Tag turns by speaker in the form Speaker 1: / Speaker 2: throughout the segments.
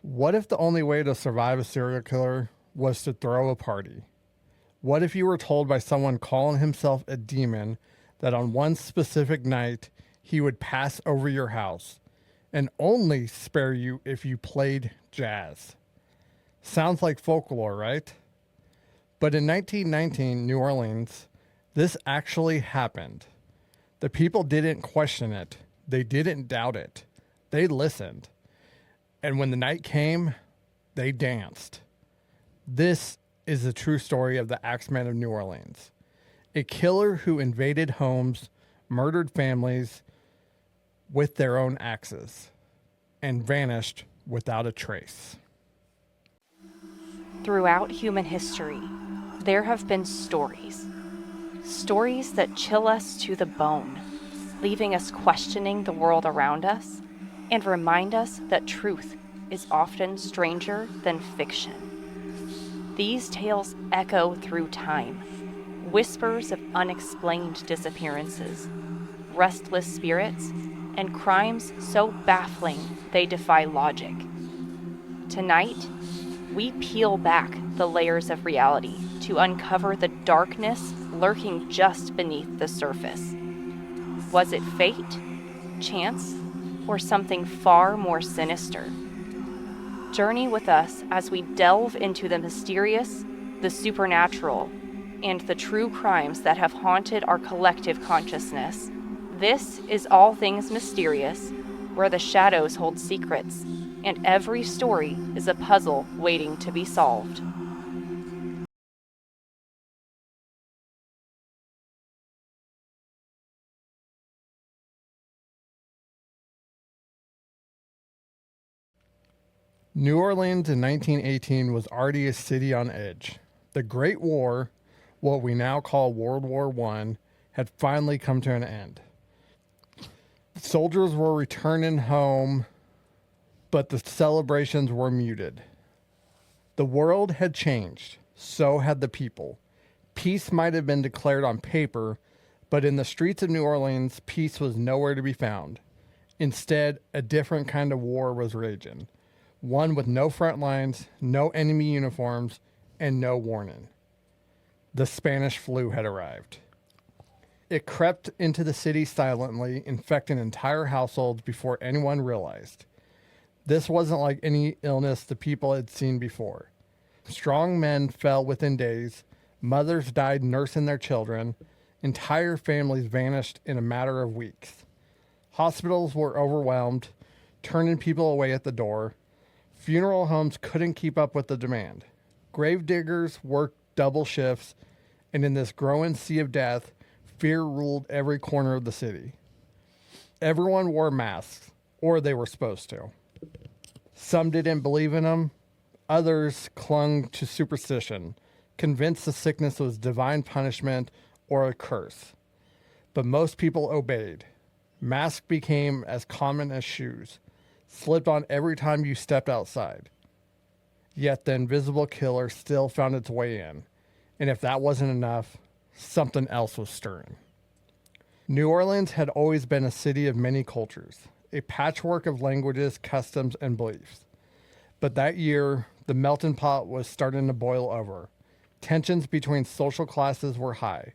Speaker 1: What if the only way to survive a serial killer was to throw a party? What if you were told by someone calling himself a demon that on one specific night he would pass over your house and only spare you if you played jazz? Sounds like folklore, right? But in 1919, New Orleans, this actually happened. The people didn't question it. They didn't doubt it. They listened. And when the night came, they danced. This is the true story of the Axeman of New Orleans, a killer who invaded homes, murdered families with their own axes, and vanished without a trace.
Speaker 2: Throughout human history, there have been stories that chill us to the bone, leaving us questioning the world around us and remind us that truth is often stranger than fiction. These tales echo through time, whispers of unexplained disappearances, restless spirits, and crimes so baffling they defy logic. Tonight, we peel back the layers of reality to uncover the darkness lurking just beneath the surface. Was it fate, chance, or something far more sinister? Journey with us as we delve into the mysterious, the supernatural, and the true crimes that have haunted our collective consciousness. This is All Things Mysterious, where the shadows hold secrets, and every story is a puzzle waiting to be solved.
Speaker 1: New Orleans in 1918 was already a city on edge. The Great War, what we now call World War I, had finally come to an end. Soldiers were returning home, but the celebrations were muted. The world had changed, so had the people. Peace might have been declared on paper, but in the streets of New Orleans, peace was nowhere to be found. Instead, a different kind of war was raging. One with no front lines, no enemy uniforms, and no warning. The Spanish flu had arrived. It crept into the city silently, infecting entire households before anyone realized. This wasn't like any illness the people had seen before. Strong men fell within days, mothers died nursing their children, entire families vanished in a matter of weeks. Hospitals were overwhelmed, turning people away at the door. Funeral homes couldn't keep up with the demand. Gravediggers worked double shifts, and in this growing sea of death, fear ruled every corner of the city. Everyone wore masks, or they were supposed to. Some didn't believe in them. Others clung to superstition, convinced the sickness was divine punishment or a curse. But most people obeyed. Masks became as common as shoes, slipped on every time you stepped outside. Yet the invisible killer still found its way in, and if that wasn't enough, something else was stirring. New Orleans had always been a city of many cultures, a patchwork of languages, customs, and beliefs. But that year, the melting pot was starting to boil over. Tensions between social classes were high.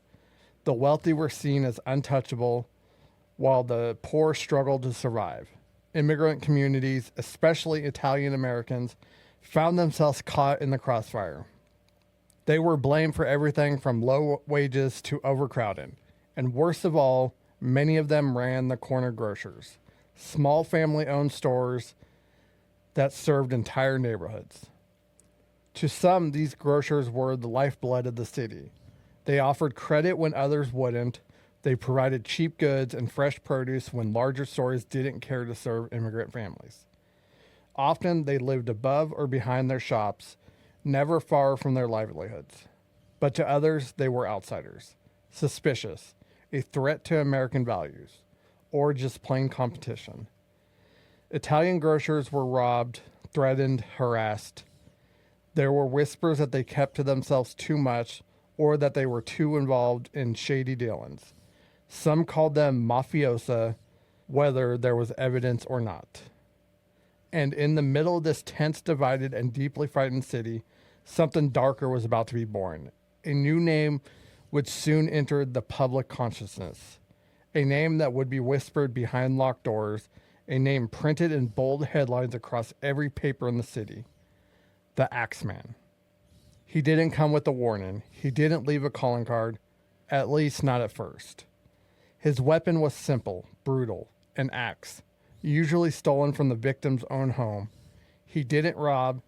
Speaker 1: The wealthy were seen as untouchable, while the poor struggled to survive. Immigrant communities, especially Italian Americans, found themselves caught in the crossfire. They were blamed for everything from low wages to overcrowding. And worst of all, many of them ran the corner grocers, small family-owned stores that served entire neighborhoods. To some, these grocers were the lifeblood of the city. They offered credit when others wouldn't. They provided cheap goods and fresh produce when larger stores didn't care to serve immigrant families. Often they lived above or behind their shops, never far from their livelihoods. But to others, they were outsiders, suspicious, a threat to American values, or just plain competition. Italian grocers were robbed, threatened, harassed. There were whispers that they kept to themselves too much or that they were too involved in shady dealings. Some called them mafiosa, whether there was evidence or not. And in the middle of this tense, divided, and deeply frightened city, something darker was about to be born. A new name would soon enter the public consciousness. A name that would be whispered behind locked doors. A name printed in bold headlines across every paper in the city. The Axeman. He didn't come with a warning. He didn't leave a calling card, at least not at first. His weapon was simple, brutal, an axe, usually stolen from the victim's own home. He didn't rob,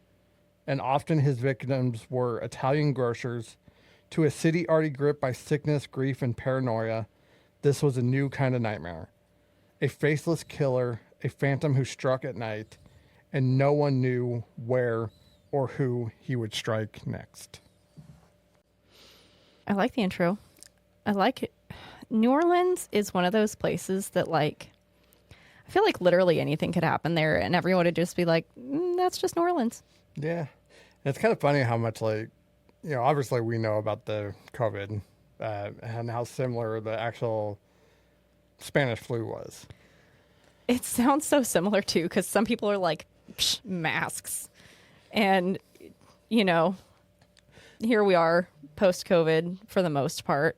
Speaker 1: and often his victims were Italian grocers. To a city already gripped by sickness, grief, and paranoia, this was a new kind of nightmare. A faceless killer, a phantom who struck at night, and no one knew where or who he would strike next.
Speaker 2: I like the intro. I like it. New Orleans is one of those places that, like, I feel like literally anything could happen there and everyone would just be like, that's just New Orleans.
Speaker 1: Yeah. And it's kind of funny how much, like, you know, obviously we know about the COVID and how similar the actual Spanish flu was.
Speaker 2: It sounds so similar, too, because some people are like, psh, masks. And, you know, here we are post-COVID for the most part.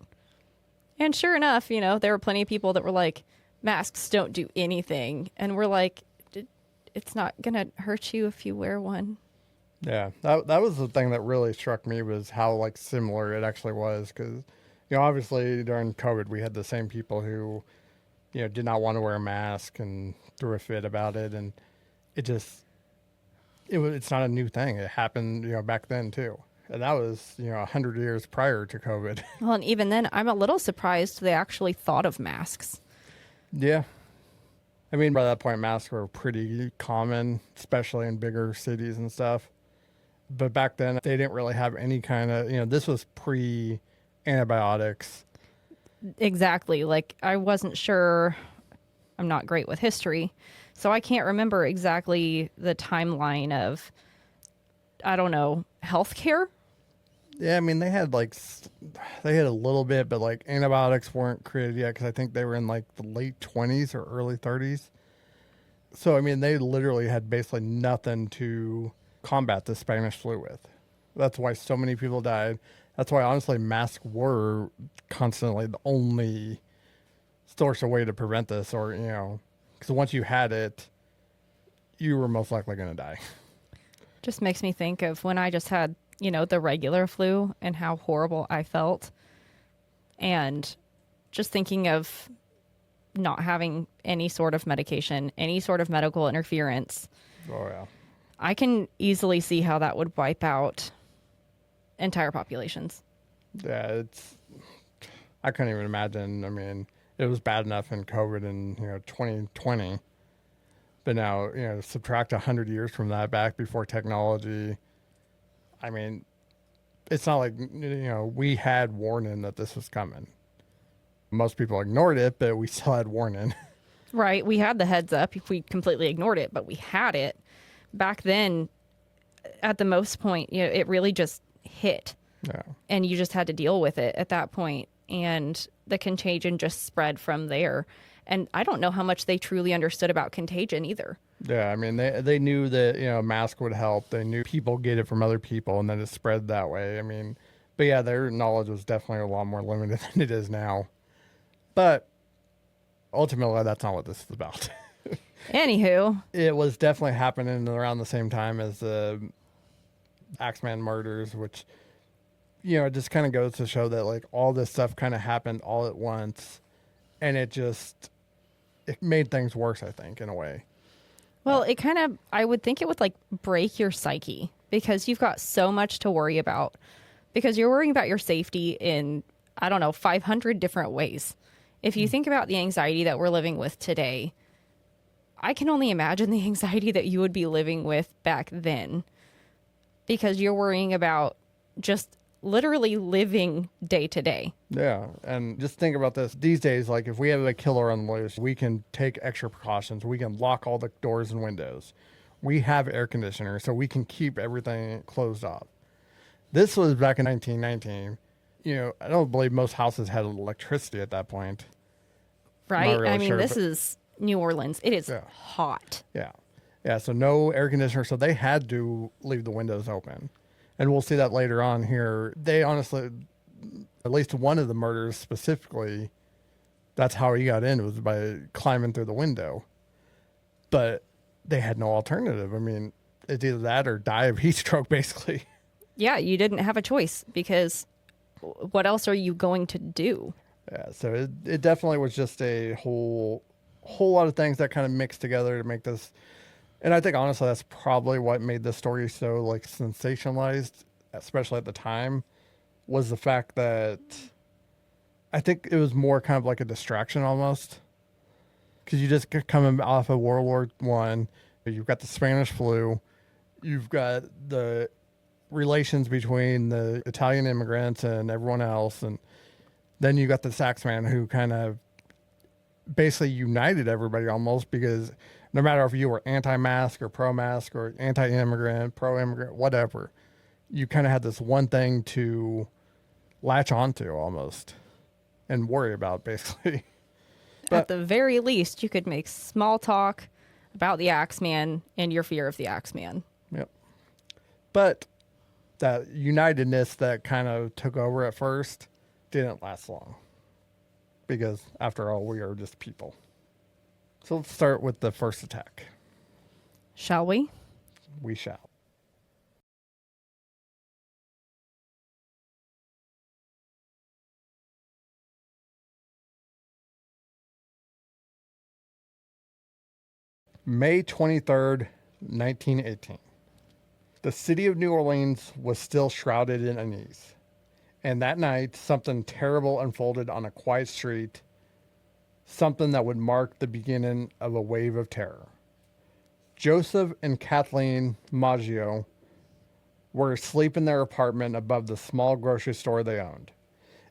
Speaker 2: And sure enough, you know, there were plenty of people that were like, masks don't do anything. And we're like, it's not going to hurt you if you wear one.
Speaker 1: Yeah, that was the thing that really struck me, was how, like, similar it actually was. Because, you know, obviously during COVID, we had the same people who, you know, did not want to wear a mask and threw a fit about it. And it's not a new thing. It happened, you know, back then too. And that was, you know, 100 years prior to COVID.
Speaker 2: Well, and even then, I'm a little surprised they actually thought of masks.
Speaker 1: Yeah. I mean, by that point, masks were pretty common, especially in bigger cities and stuff. But back then, they didn't really have any kind of, you know, this was pre-antibiotics.
Speaker 2: Exactly. Like, I wasn't sure. I'm not great with history, so I can't remember exactly the timeline of, I don't know, healthcare.
Speaker 1: Yeah, I mean, they had a little bit, but, like, antibiotics weren't created yet, because I think they were in, like, the late 20s or early 30s. So, I mean, they literally had basically nothing to combat the Spanish flu with. That's why so many people died. That's why, honestly, masks were constantly the only source of way to prevent this, or, you know, because once you had it, you were most likely going to die.
Speaker 2: Just makes me think of when I just had, you know, the regular flu and how horrible I felt. And just thinking of not having any sort of medication, any sort of medical interference.
Speaker 1: Oh, yeah.
Speaker 2: I can easily see how that would wipe out entire populations.
Speaker 1: Yeah, I couldn't even imagine. I mean, it was bad enough in COVID in, you know, 2020. But now, you know, subtract 100 years from that, back before technology. I mean, it's not like, you know, we had warning that this was coming. Most people ignored it, but we still had warning.
Speaker 2: Right. We had the heads up if we completely ignored it, but we had it. Back then, at the most point, you know, it really just hit.
Speaker 1: Yeah.
Speaker 2: And you just had to deal with it at that point. And the contagion just spread from there. And I don't know how much they truly understood about contagion either.
Speaker 1: Yeah, I mean, they knew that, you know, mask would help. They knew people get it from other people, and then it spread that way. I mean, but yeah, their knowledge was definitely a lot more limited than it is now. But ultimately, that's not what this is about.
Speaker 2: Anywho.
Speaker 1: It was definitely happening around the same time as the Axeman murders, which, you know, it just kind of goes to show that, like, all this stuff kind of happened all at once, and it made things worse, I think, in a way.
Speaker 2: Well, it kind of, I would think it would, like, break your psyche, because you've got so much to worry about, because you're worrying about your safety in, I don't know, 500 different ways. If you think about the anxiety that we're living with today, I can only imagine the anxiety that you would be living with back then, because you're worrying about just literally living day to day.
Speaker 1: Yeah, and just think about this. These days, like, if we have a killer on the loose, we can take extra precautions. We can lock all the doors and windows. We have air conditioners, so we can keep everything closed off. This was back in 1919. You know, I don't believe most houses had electricity at that point.
Speaker 2: Right?
Speaker 1: Really
Speaker 2: I mean,
Speaker 1: sure,
Speaker 2: this is New Orleans. It is hot.
Speaker 1: Yeah. Yeah, so no air conditioner, so they had to leave the windows open. And we'll see that later on here. They honestly, at least one of the murders specifically, that's how he got in, was by climbing through the window. But they had no alternative. I mean, it's either that or die of heat stroke, basically.
Speaker 3: Yeah, you didn't have a choice because what else are you going to do?
Speaker 1: Yeah, so it definitely was just a whole lot of things that kind of mixed together to make this. And I think honestly that's probably what made this story so like sensationalized, especially at the time, was the fact that I think it was more kind of like a distraction almost, because you just coming off of World War One, you've got the Spanish flu, you've got the relations between the Italian immigrants and everyone else, and then you got this Axeman who kind of basically united everybody almost, because no matter if you were anti-mask or pro-mask or anti-immigrant, pro-immigrant, whatever, you kind of had this one thing to latch onto almost and worry about, basically. But
Speaker 3: At the very least, you could make small talk about the Axeman and your fear of the Axeman.
Speaker 1: yep. But that unitedness that kind of took over at first didn't last long, because after all, we are just people. So let's start with the first attack.
Speaker 3: Shall we?
Speaker 1: We shall. May 23rd, 1918. The city of New Orleans was still shrouded in unease. And that night, something terrible unfolded on a quiet street, something that would mark the beginning of a wave of terror. Joseph and Kathleen Maggio were asleep in their apartment above the small grocery store they owned.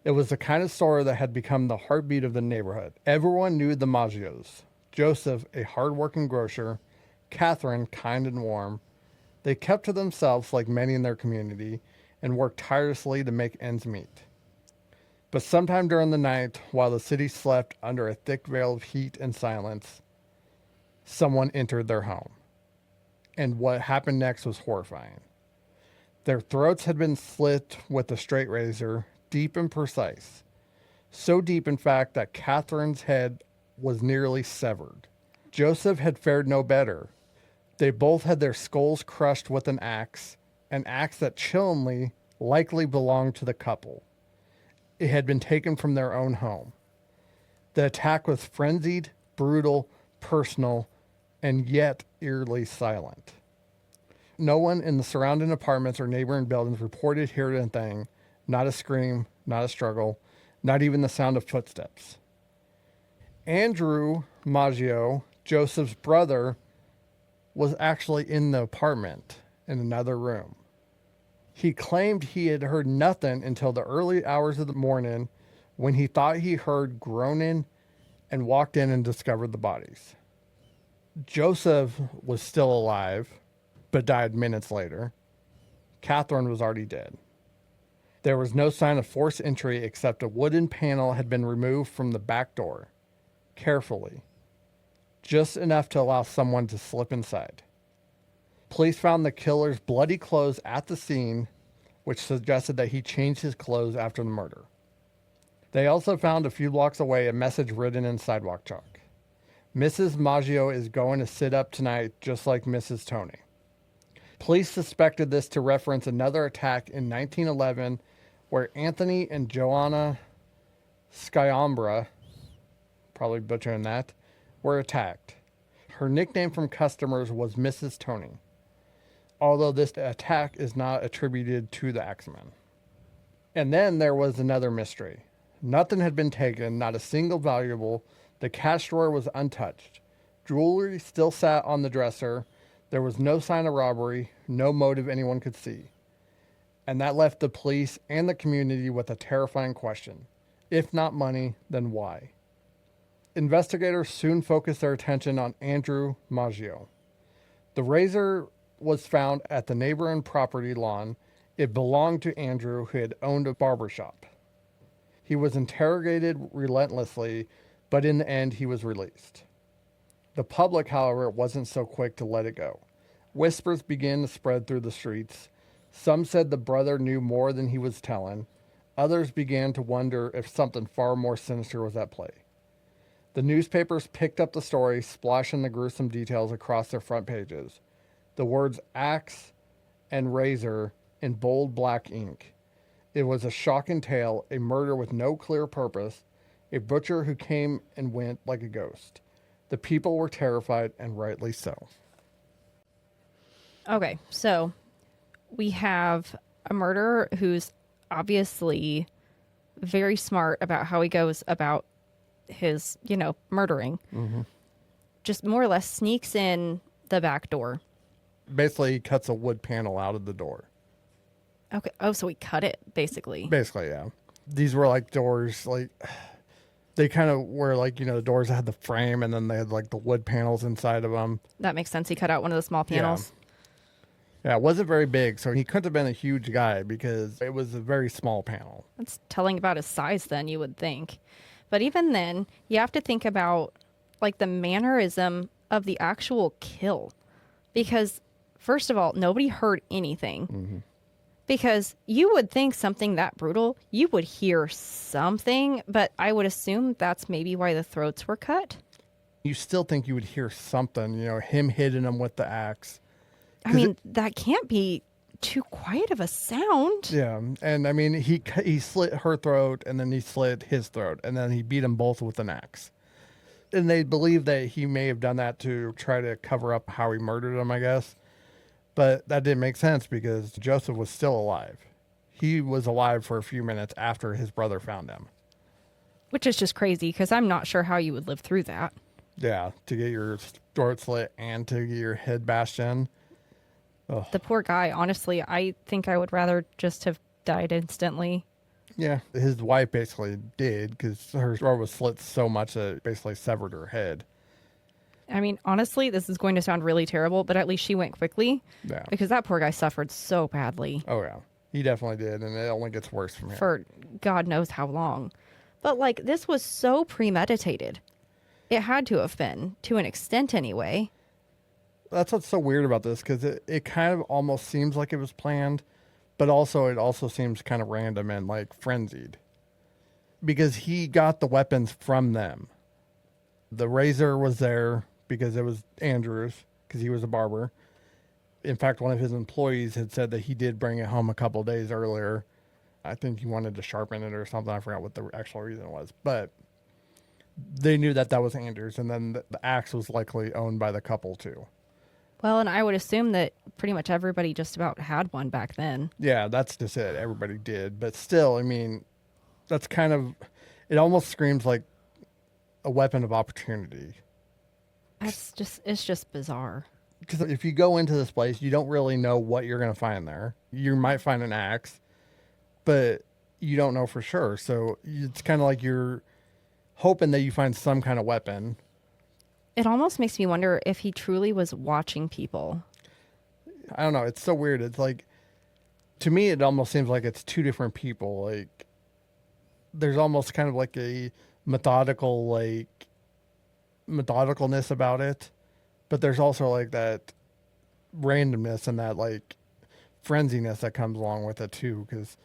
Speaker 1: It was the kind of store that had become the heartbeat of the neighborhood. Everyone knew the Maggios. Joseph, a hard-working grocer, Catherine, kind and warm. They kept to themselves like many in their community and worked tirelessly to make ends meet. But sometime during the night, while the city slept under a thick veil of heat and silence, someone entered their home. And what happened next was horrifying. Their throats had been slit with a straight razor, deep and precise. So deep, in fact, that Catherine's head was nearly severed. Joseph had fared no better. They both had their skulls crushed with an axe that chillingly likely belonged to the couple. It had been taken from their own home. The attack was frenzied, brutal, personal, and yet eerily silent. No one in the surrounding apartments or neighboring buildings reported hearing a thing, not a scream, not a struggle, not even the sound of footsteps. Andrew Maggio, Joseph's brother, was actually in the apartment in another room. He claimed he had heard nothing until the early hours of the morning, when he thought he heard groaning and walked in and discovered the bodies. Joseph was still alive, but died minutes later. Catherine was already dead. There was no sign of forced entry except a wooden panel had been removed from the back door, carefully, just enough to allow someone to slip inside. Police found the killer's bloody clothes at the scene, which suggested that he changed his clothes after the murder. They also found a few blocks away a message written in sidewalk chalk. Mrs. Maggio is going to sit up tonight just like Mrs. Tony. Police suspected this to reference another attack in 1911 where Anthony and Joanna Sciambra, probably butchering that, were attacked. Her nickname from customers was Mrs. Tony, although this attack is not attributed to the Axeman. And then there was another mystery. Nothing had been taken, not a single valuable. The cash drawer was untouched. Jewelry still sat on the dresser. There was no sign of robbery, no motive anyone could see. And that left the police and the community with a terrifying question. If not money, then why? Investigators soon focused their attention on Andrew Maggio. The razor was found at the neighboring property lawn. It belonged to Andrew, who had owned a barber shop. He was interrogated relentlessly, but in the end he was released. The public, however, wasn't so quick to let it go. Whispers began to spread through the streets. Some said the brother knew more than he was telling. Others began to wonder if something far more sinister was at play. The newspapers picked up the story, splashing the gruesome details across their front pages. The words axe and razor in bold black ink. It was a shocking tale, a murder with no clear purpose, a butcher who came and went like a ghost. The people were terrified, and rightly so.
Speaker 3: Okay, so we have a murderer who's obviously very smart about how he goes about his, murdering.
Speaker 1: Mm-hmm.
Speaker 3: Just more or less sneaks in the back door.
Speaker 1: Basically, he cuts a wood panel out of the door.
Speaker 3: Okay. Oh, so he cut it, basically.
Speaker 1: Basically, yeah. These were like doors, like they kind of were like, the doors that had the frame and then they had like the wood panels inside of them.
Speaker 3: That makes sense. He cut out one of the small panels.
Speaker 1: Yeah, it wasn't very big, so he couldn't have been a huge guy because it was a very small panel.
Speaker 3: That's telling about his size then, you would think. But even then, you have to think about like the mannerism of the actual kill. Because first of all, nobody heard anything.
Speaker 1: Mm-hmm.
Speaker 3: Because you would think something that brutal, you would hear something, but I would assume that's maybe why the throats were cut.
Speaker 1: You still think you would hear something, him hitting him with the axe.
Speaker 3: I mean, that can't be too quiet of a sound.
Speaker 1: Yeah, and I mean, he slit her throat, and then he slit his throat, and then he beat them both with an axe. And they believe that he may have done that to try to cover up how he murdered them, I guess. But that didn't make sense because Joseph was still alive. He was alive for a few minutes after his brother found him.
Speaker 3: Which is just crazy because I'm not sure how you would live through that.
Speaker 1: Yeah, to get your throat slit and to get your head bashed in. Ugh.
Speaker 3: The poor guy, honestly, I think I would rather just have died instantly.
Speaker 1: Yeah, his wife basically did because her throat was slit so much that it basically severed her head.
Speaker 3: I mean, honestly, this is going to sound really terrible, but at least she went quickly.
Speaker 1: Yeah.
Speaker 3: Because that poor guy suffered so badly.
Speaker 1: Oh, yeah. He definitely did, and it only gets worse from here.
Speaker 3: For God knows how long. But, like, this was so premeditated. It had to have been, to an extent anyway.
Speaker 1: That's what's so weird about this, because it kind of almost seems like it was planned, but also it also seems kind of random and, like, frenzied. Because he got the weapons from them. The razor was there because it was Andrew's, because he was a barber. In fact, one of his employees had said that he did bring it home a couple of days earlier. I think he wanted to sharpen it or something. I forgot what the actual reason was. But they knew that was Andrew's, and then the axe was likely owned by the couple, too.
Speaker 3: Well, and I would assume that pretty much everybody just about had one back then.
Speaker 1: Yeah, that's just it. Everybody did. But still, I mean, that's kind of... It almost screams like a weapon of opportunity.
Speaker 3: It's just bizarre.
Speaker 1: Because if you go into this place, you don't really know what you're going to find there. You might find an axe, but you don't know for sure. So it's kind of like you're hoping that you find some kind of weapon.
Speaker 3: It almost makes me wonder if he truly was watching people.
Speaker 1: I don't know. It's so weird. It's like, to me, it almost seems like it's two different people. Like, there's almost kind of like a methodicalness about it. But there's also like that randomness and that like frenziness that comes along with it too, because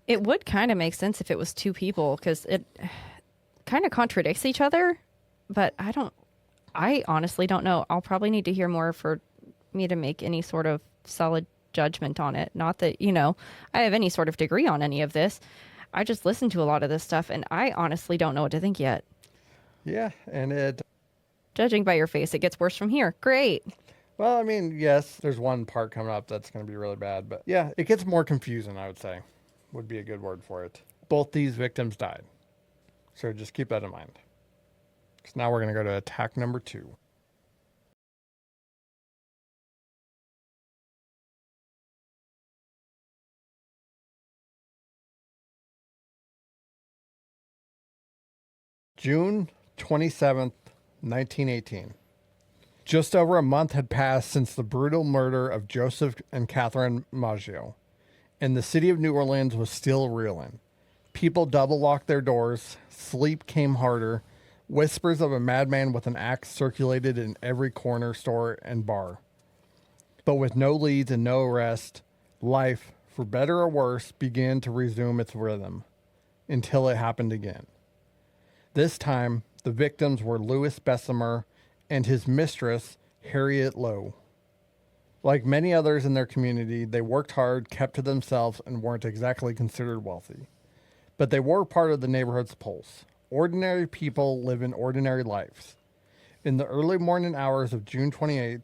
Speaker 1: it
Speaker 3: would kind of make sense if it was two people, because it kind of contradicts each other. But I honestly don't know. I'll probably need to hear more for me to make any sort of solid judgment on it. Not that, I have any sort of degree on any of this. I just listen to a lot of this stuff, and I honestly don't know what to think yet.
Speaker 1: Yeah, and
Speaker 3: judging by your face, it gets worse from here. Great.
Speaker 1: Well, I mean, yes, there's one part coming up that's going to be really bad. But yeah, it gets more confusing, I would say, would be a good word for it. Both these victims died. So just keep that in mind. Because now we're going to go to attack number 2. June 27th, 1918. Just over a month had passed since the brutal murder of Joseph and Catherine Maggio, and the city of New Orleans was still reeling. People double-locked their doors, sleep came harder, Whispers of a madman with an axe circulated in every corner store and bar. But with no leads and no arrest, life, for better or worse, began to resume its rhythm until it happened again. This time, the victims were Louis Bessemer and his mistress, Harriet Lowe. Like many others in their community, they worked hard, kept to themselves, and weren't exactly considered wealthy. But they were part of the neighborhood's pulse. Ordinary people live in ordinary lives. In the early morning hours of June 28th,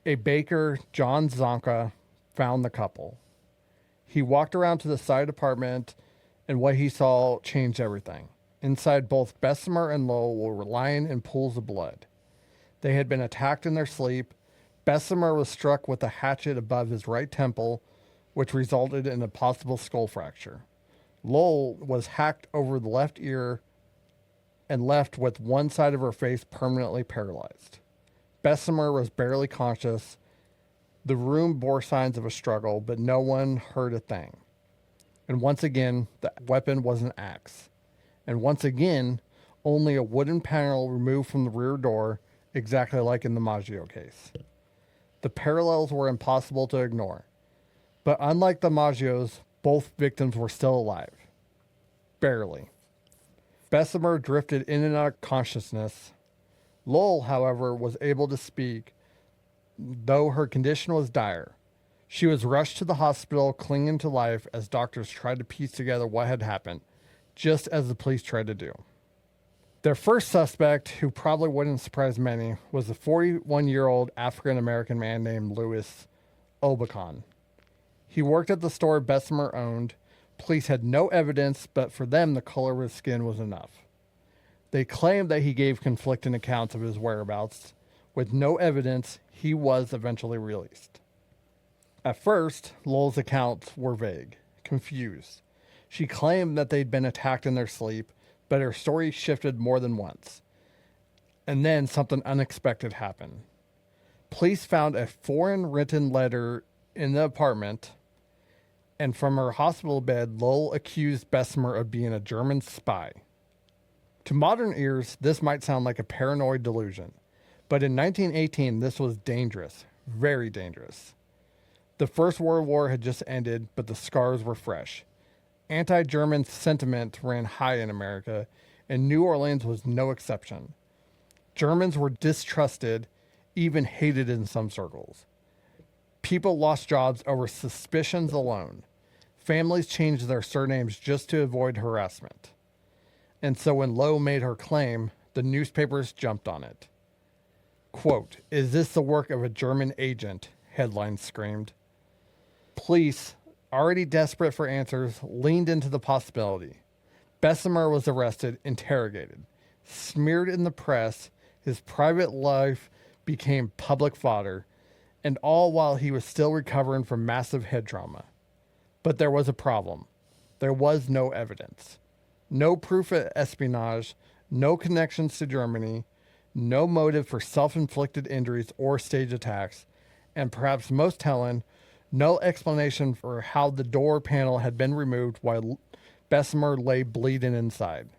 Speaker 1: a baker, John Zonka, found the couple. He walked around to the side apartment, and what he saw changed everything. Inside, both Bessemer and Lowe were lying in pools of blood. They had been attacked in their sleep. Bessemer was struck with a hatchet above his right temple, which resulted in a possible skull fracture. Lowell was hacked over the left ear and left with one side of her face permanently paralyzed. Bessemer was barely conscious. The room bore signs of a struggle, but no one heard a thing. And once again, the weapon was an axe. And once again, only a wooden panel removed from the rear door, exactly like in the Maggio case. The parallels were impossible to ignore. But unlike the Maggios, both victims were still alive. Barely. Bessemer drifted in and out of consciousness. Lowell, however, was able to speak, though her condition was dire. She was rushed to the hospital, clinging to life as doctors tried to piece together what had happened, just as the police tried to do. Their first suspect, who probably wouldn't surprise many, was a 41-year-old African-American man named Louis Obacon. He worked at the store Bessemer owned. Police had no evidence, but for them, the color of his skin was enough. They claimed that he gave conflicting accounts of his whereabouts. With no evidence, he was eventually released. At first, Lowell's accounts were vague, confused. She claimed that they'd been attacked in their sleep, but her story shifted more than once. And then something unexpected happened. Police found a foreign written letter in the apartment, and from her hospital bed, Lowell accused Bessemer of being a German spy. To modern ears, this might sound like a paranoid delusion, but in 1918, this was dangerous, very dangerous. The First World War had just ended, but the scars were fresh. Anti-German sentiment ran high in America, and New Orleans was no exception. Germans were distrusted, even hated in some circles. People lost jobs over suspicions alone. Families changed their surnames just to avoid harassment. And so when Lowe made her claim, the newspapers jumped on it. Quote, "Is this the work of a German agent?" headlines screamed. Police, already desperate for answers, leaned into the possibility. Bessemer was arrested, interrogated, smeared in the press. His private life became public fodder, and all while he was still recovering from massive head trauma. But there was a problem. There was no evidence. No proof of espionage, no connections to Germany, no motive for self-inflicted injuries or stage attacks, and perhaps most telling, no explanation for how the door panel had been removed while Bessemer lay bleeding inside.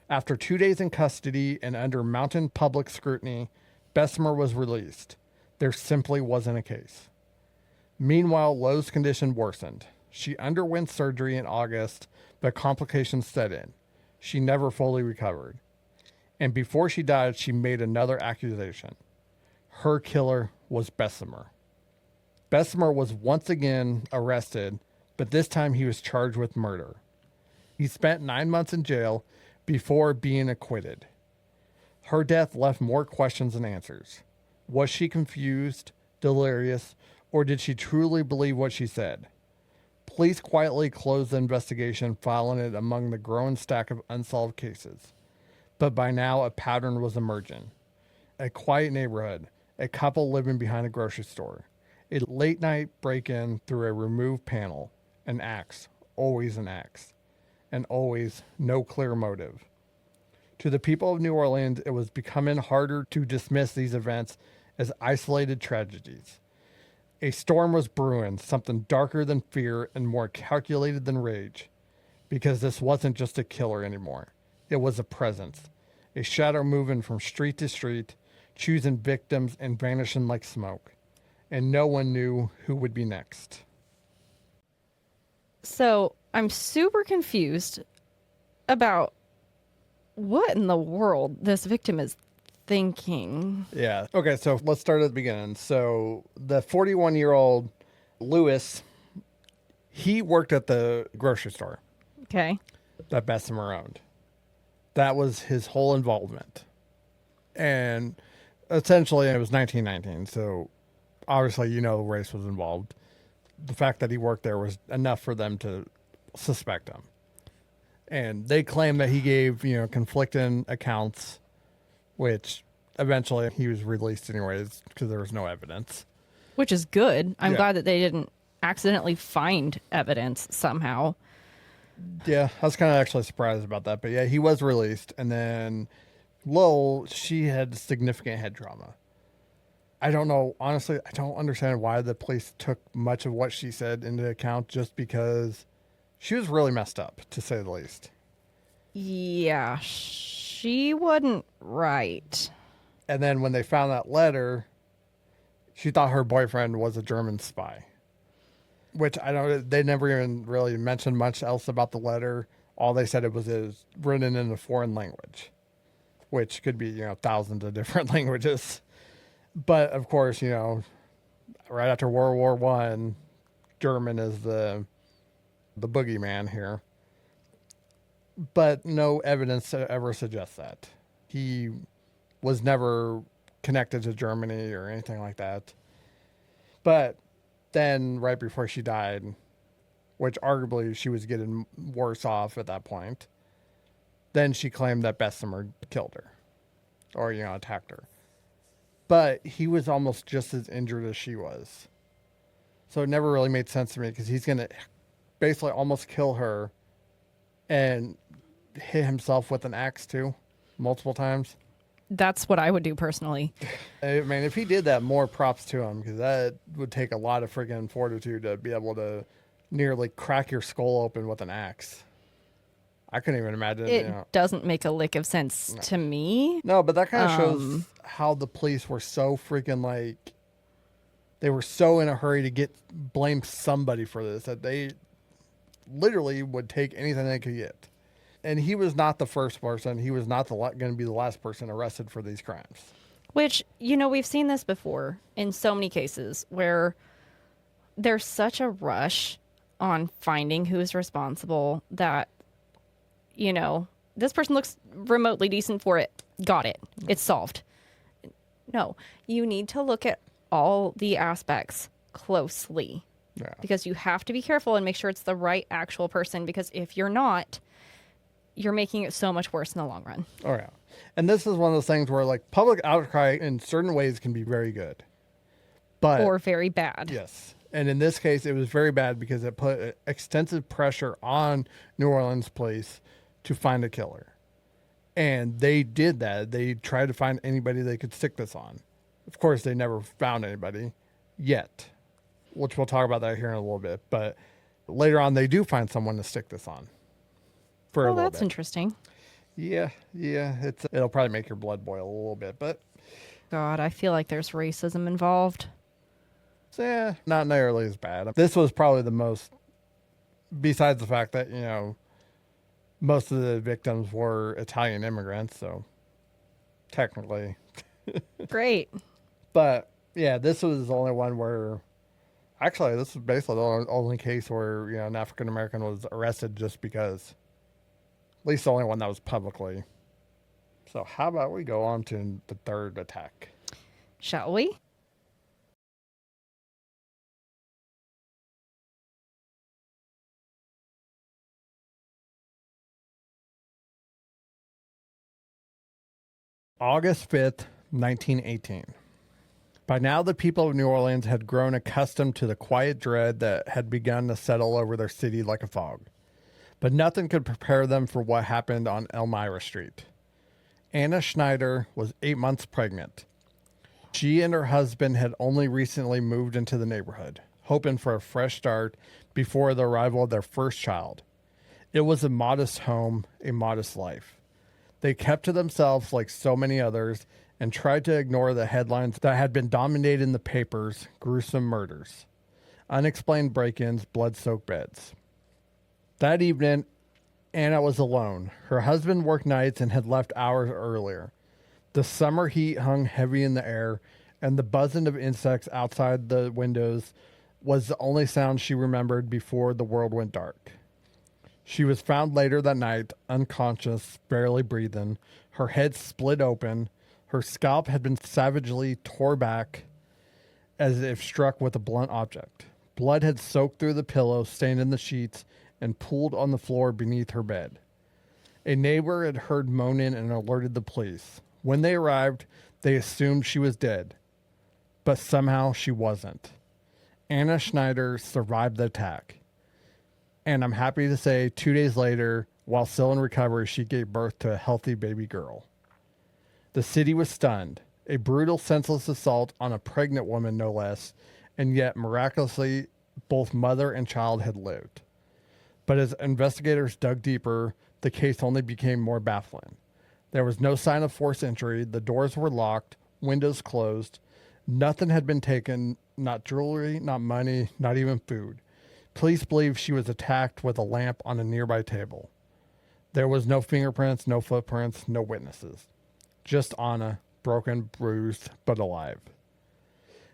Speaker 1: After 2 days in custody and under mounting public scrutiny, Bessemer was released. There simply wasn't a case. Meanwhile, Lowe's condition worsened. She underwent surgery in August, but complications set in. She never fully recovered. And before she died, she made another accusation. Her killer was Bessemer. Bessemer was once again arrested, but this time he was charged with murder. He spent 9 months in jail before being acquitted. Her death left more questions than answers. Was she confused, delirious, or did she truly believe what she said? Police quietly closed the investigation, filing it among the growing stack of unsolved cases. But by now, a pattern was emerging. A quiet neighborhood, a couple living behind a grocery store, a late-night break-in through a removed panel, an axe, always an axe, and always no clear motive. To the people of New Orleans, it was becoming harder to dismiss these events as isolated tragedies. A storm was brewing, something darker than fear and more calculated than rage, because this wasn't just a killer anymore. It was a presence, a shadow moving from street to street, choosing victims and vanishing like smoke. And no one knew who would be next.
Speaker 3: So I'm super confused about what in the world this victim is thinking.
Speaker 1: Yeah. Okay, so let's start at the beginning. So the 41-year-old Lewis, he worked at the grocery store
Speaker 3: Okay.
Speaker 1: that Bessemer owned. That was his whole involvement. And essentially, it was 1919, so obviously, race was involved. The fact that he worked there was enough for them to suspect him. And they claim that he gave, conflicting accounts, which eventually he was released anyways because there was no evidence.
Speaker 3: Which is good. I'm
Speaker 1: Yeah.
Speaker 3: glad that they didn't accidentally find evidence somehow.
Speaker 1: Yeah, I was kind of actually surprised about that. But yeah, he was released. And then Lowell, she had significant head trauma. I don't know. Honestly, I don't understand why the police took much of what she said into account, just because she was really messed up, to say the least.
Speaker 3: Yeah, she wasn't right.
Speaker 1: And then when they found that letter, she thought her boyfriend was a German spy. Which they never even really mentioned much else about the letter. All they said it was written in a foreign language, which could be, thousands of different languages. But of course, right after World War One, German is the boogeyman here. But no evidence ever suggests that. He was never connected to Germany or anything like that. But then right before she died, which arguably she was getting worse off at that point, then she claimed that Bessemer killed her or, attacked her. But he was almost just as injured as she was. So it never really made sense to me, because he's going to basically almost kill her and hit himself with an axe too, multiple times.
Speaker 3: That's what I would do personally.
Speaker 1: I mean, if he did that, more props to him, because that would take a lot of freaking fortitude to be able to nearly crack your skull open with an axe. I couldn't even imagine.
Speaker 3: It doesn't make a lick of sense to me.
Speaker 1: No, but that kind of shows how the police were so freaking they were so in a hurry to blame somebody for this, that they literally would take anything they could get. And he was not the first person. He was not going to be the last person arrested for these crimes.
Speaker 3: Which, we've seen this before in so many cases where there's such a rush on finding who's responsible that, this person looks remotely decent for it. Got it. It's solved. No, you need to look at all the aspects closely.
Speaker 1: Yeah.
Speaker 3: Because you have to be careful and make sure it's the right actual person, because if you're not, you're making it so much worse in the long run.
Speaker 1: Oh, yeah. And this is one of those things where, public outcry in certain ways can be very good.
Speaker 3: Or very bad.
Speaker 1: Yes. And in this case, it was very bad because it put extensive pressure on New Orleans police to find a killer. And they did that. They tried to find anybody they could stick this on. Of course, they never found anybody yet, which we'll talk about that here in a little bit. But later on, they do find someone to stick this on. For a little
Speaker 3: that's
Speaker 1: bit.
Speaker 3: interesting.
Speaker 1: Yeah. It'll probably make your blood boil a little bit, but
Speaker 3: God, I feel like there's racism involved.
Speaker 1: yeah, not nearly as bad. This was probably the most, besides the fact that, most of the victims were Italian immigrants, so technically.
Speaker 3: Great.
Speaker 1: But yeah, this was the only one where, actually, this was basically the only case where, an African American was arrested just because. At least the only one that was publicly. So how about we go on to the third attack?
Speaker 3: Shall we?
Speaker 1: August 5th, 1918. By now, the people of New Orleans had grown accustomed to the quiet dread that had begun to settle over their city like a fog. But nothing could prepare them for what happened on Elmira Street. Anna Schneider was 8 months pregnant. She and her husband had only recently moved into the neighborhood, hoping for a fresh start before the arrival of their first child. It was a modest home, a modest life. They kept to themselves like so many others and tried to ignore the headlines that had been dominating the papers: gruesome murders, unexplained break-ins, blood-soaked beds. That evening, Anna was alone. Her husband worked nights and had left hours earlier. The summer heat hung heavy in the air, and the buzzing of insects outside the windows was the only sound she remembered before the world went dark. She was found later that night, unconscious, barely breathing, her head split open. Her scalp had been savagely tore back as if struck with a blunt object. Blood had soaked through the pillow, stained in the sheets, and pooled on the floor beneath her bed. A neighbor had heard moaning and alerted the police. When they arrived, they assumed she was dead, but somehow she wasn't. Anna Schneider survived the attack. And I'm happy to say 2 days later, while still in recovery, she gave birth to a healthy baby girl. The city was stunned. A brutal, senseless assault on a pregnant woman, no less, and yet miraculously, both mother and child had lived. But as investigators dug deeper, the case only became more baffling. There was no sign of forced entry. The doors were locked, windows closed. Nothing had been taken, not jewelry, not money, not even food. Police believe she was attacked with a lamp on a nearby table. There was no fingerprints, no footprints, no witnesses. Just Anna, broken, bruised, but alive.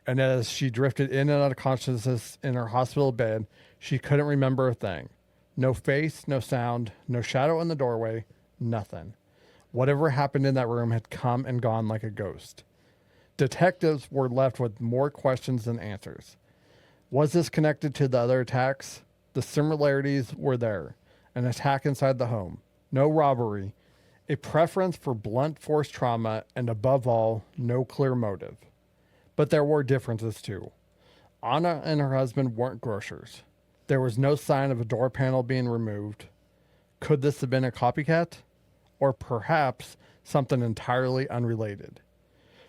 Speaker 1: And as she drifted in and out of consciousness in her hospital bed, she couldn't remember a thing. No face, no sound, no shadow in the doorway, nothing. Whatever happened in that room had come and gone like a ghost. Detectives were left with more questions than answers. Was this connected to the other attacks? The similarities were there. An attack inside the home. No robbery. A preference for blunt force trauma, and above all, no clear motive. But there were differences too. Anna and her husband weren't grocers. There was no sign of a door panel being removed. Could this have been a copycat? Or perhaps something entirely unrelated?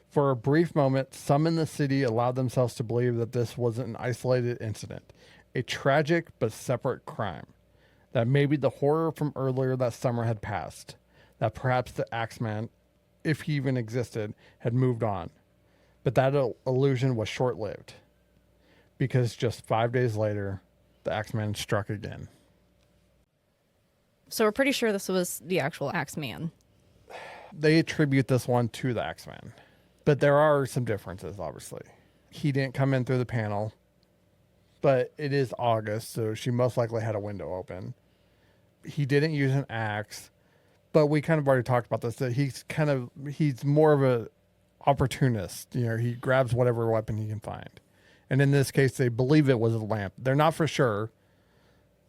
Speaker 1: For a brief moment, some in the city allowed themselves to believe that this wasn't an isolated incident, a tragic but separate crime. That maybe the horror from earlier that summer had passed. That perhaps the Axeman, if he even existed, had moved on. But that illusion was short-lived, because just 5 days later, the Axeman struck again.
Speaker 3: So we're pretty sure this was the actual Axeman.
Speaker 1: They attribute this one to the Axeman, but there are some differences, obviously. He didn't come in through the panel, but it is August, so she most likely had a window open. He didn't use an axe, but we kind of already talked about this, that he's more of a opportunist. You know, he grabs whatever weapon he can find. And in this case, they believe it was a lamp. They're not for sure.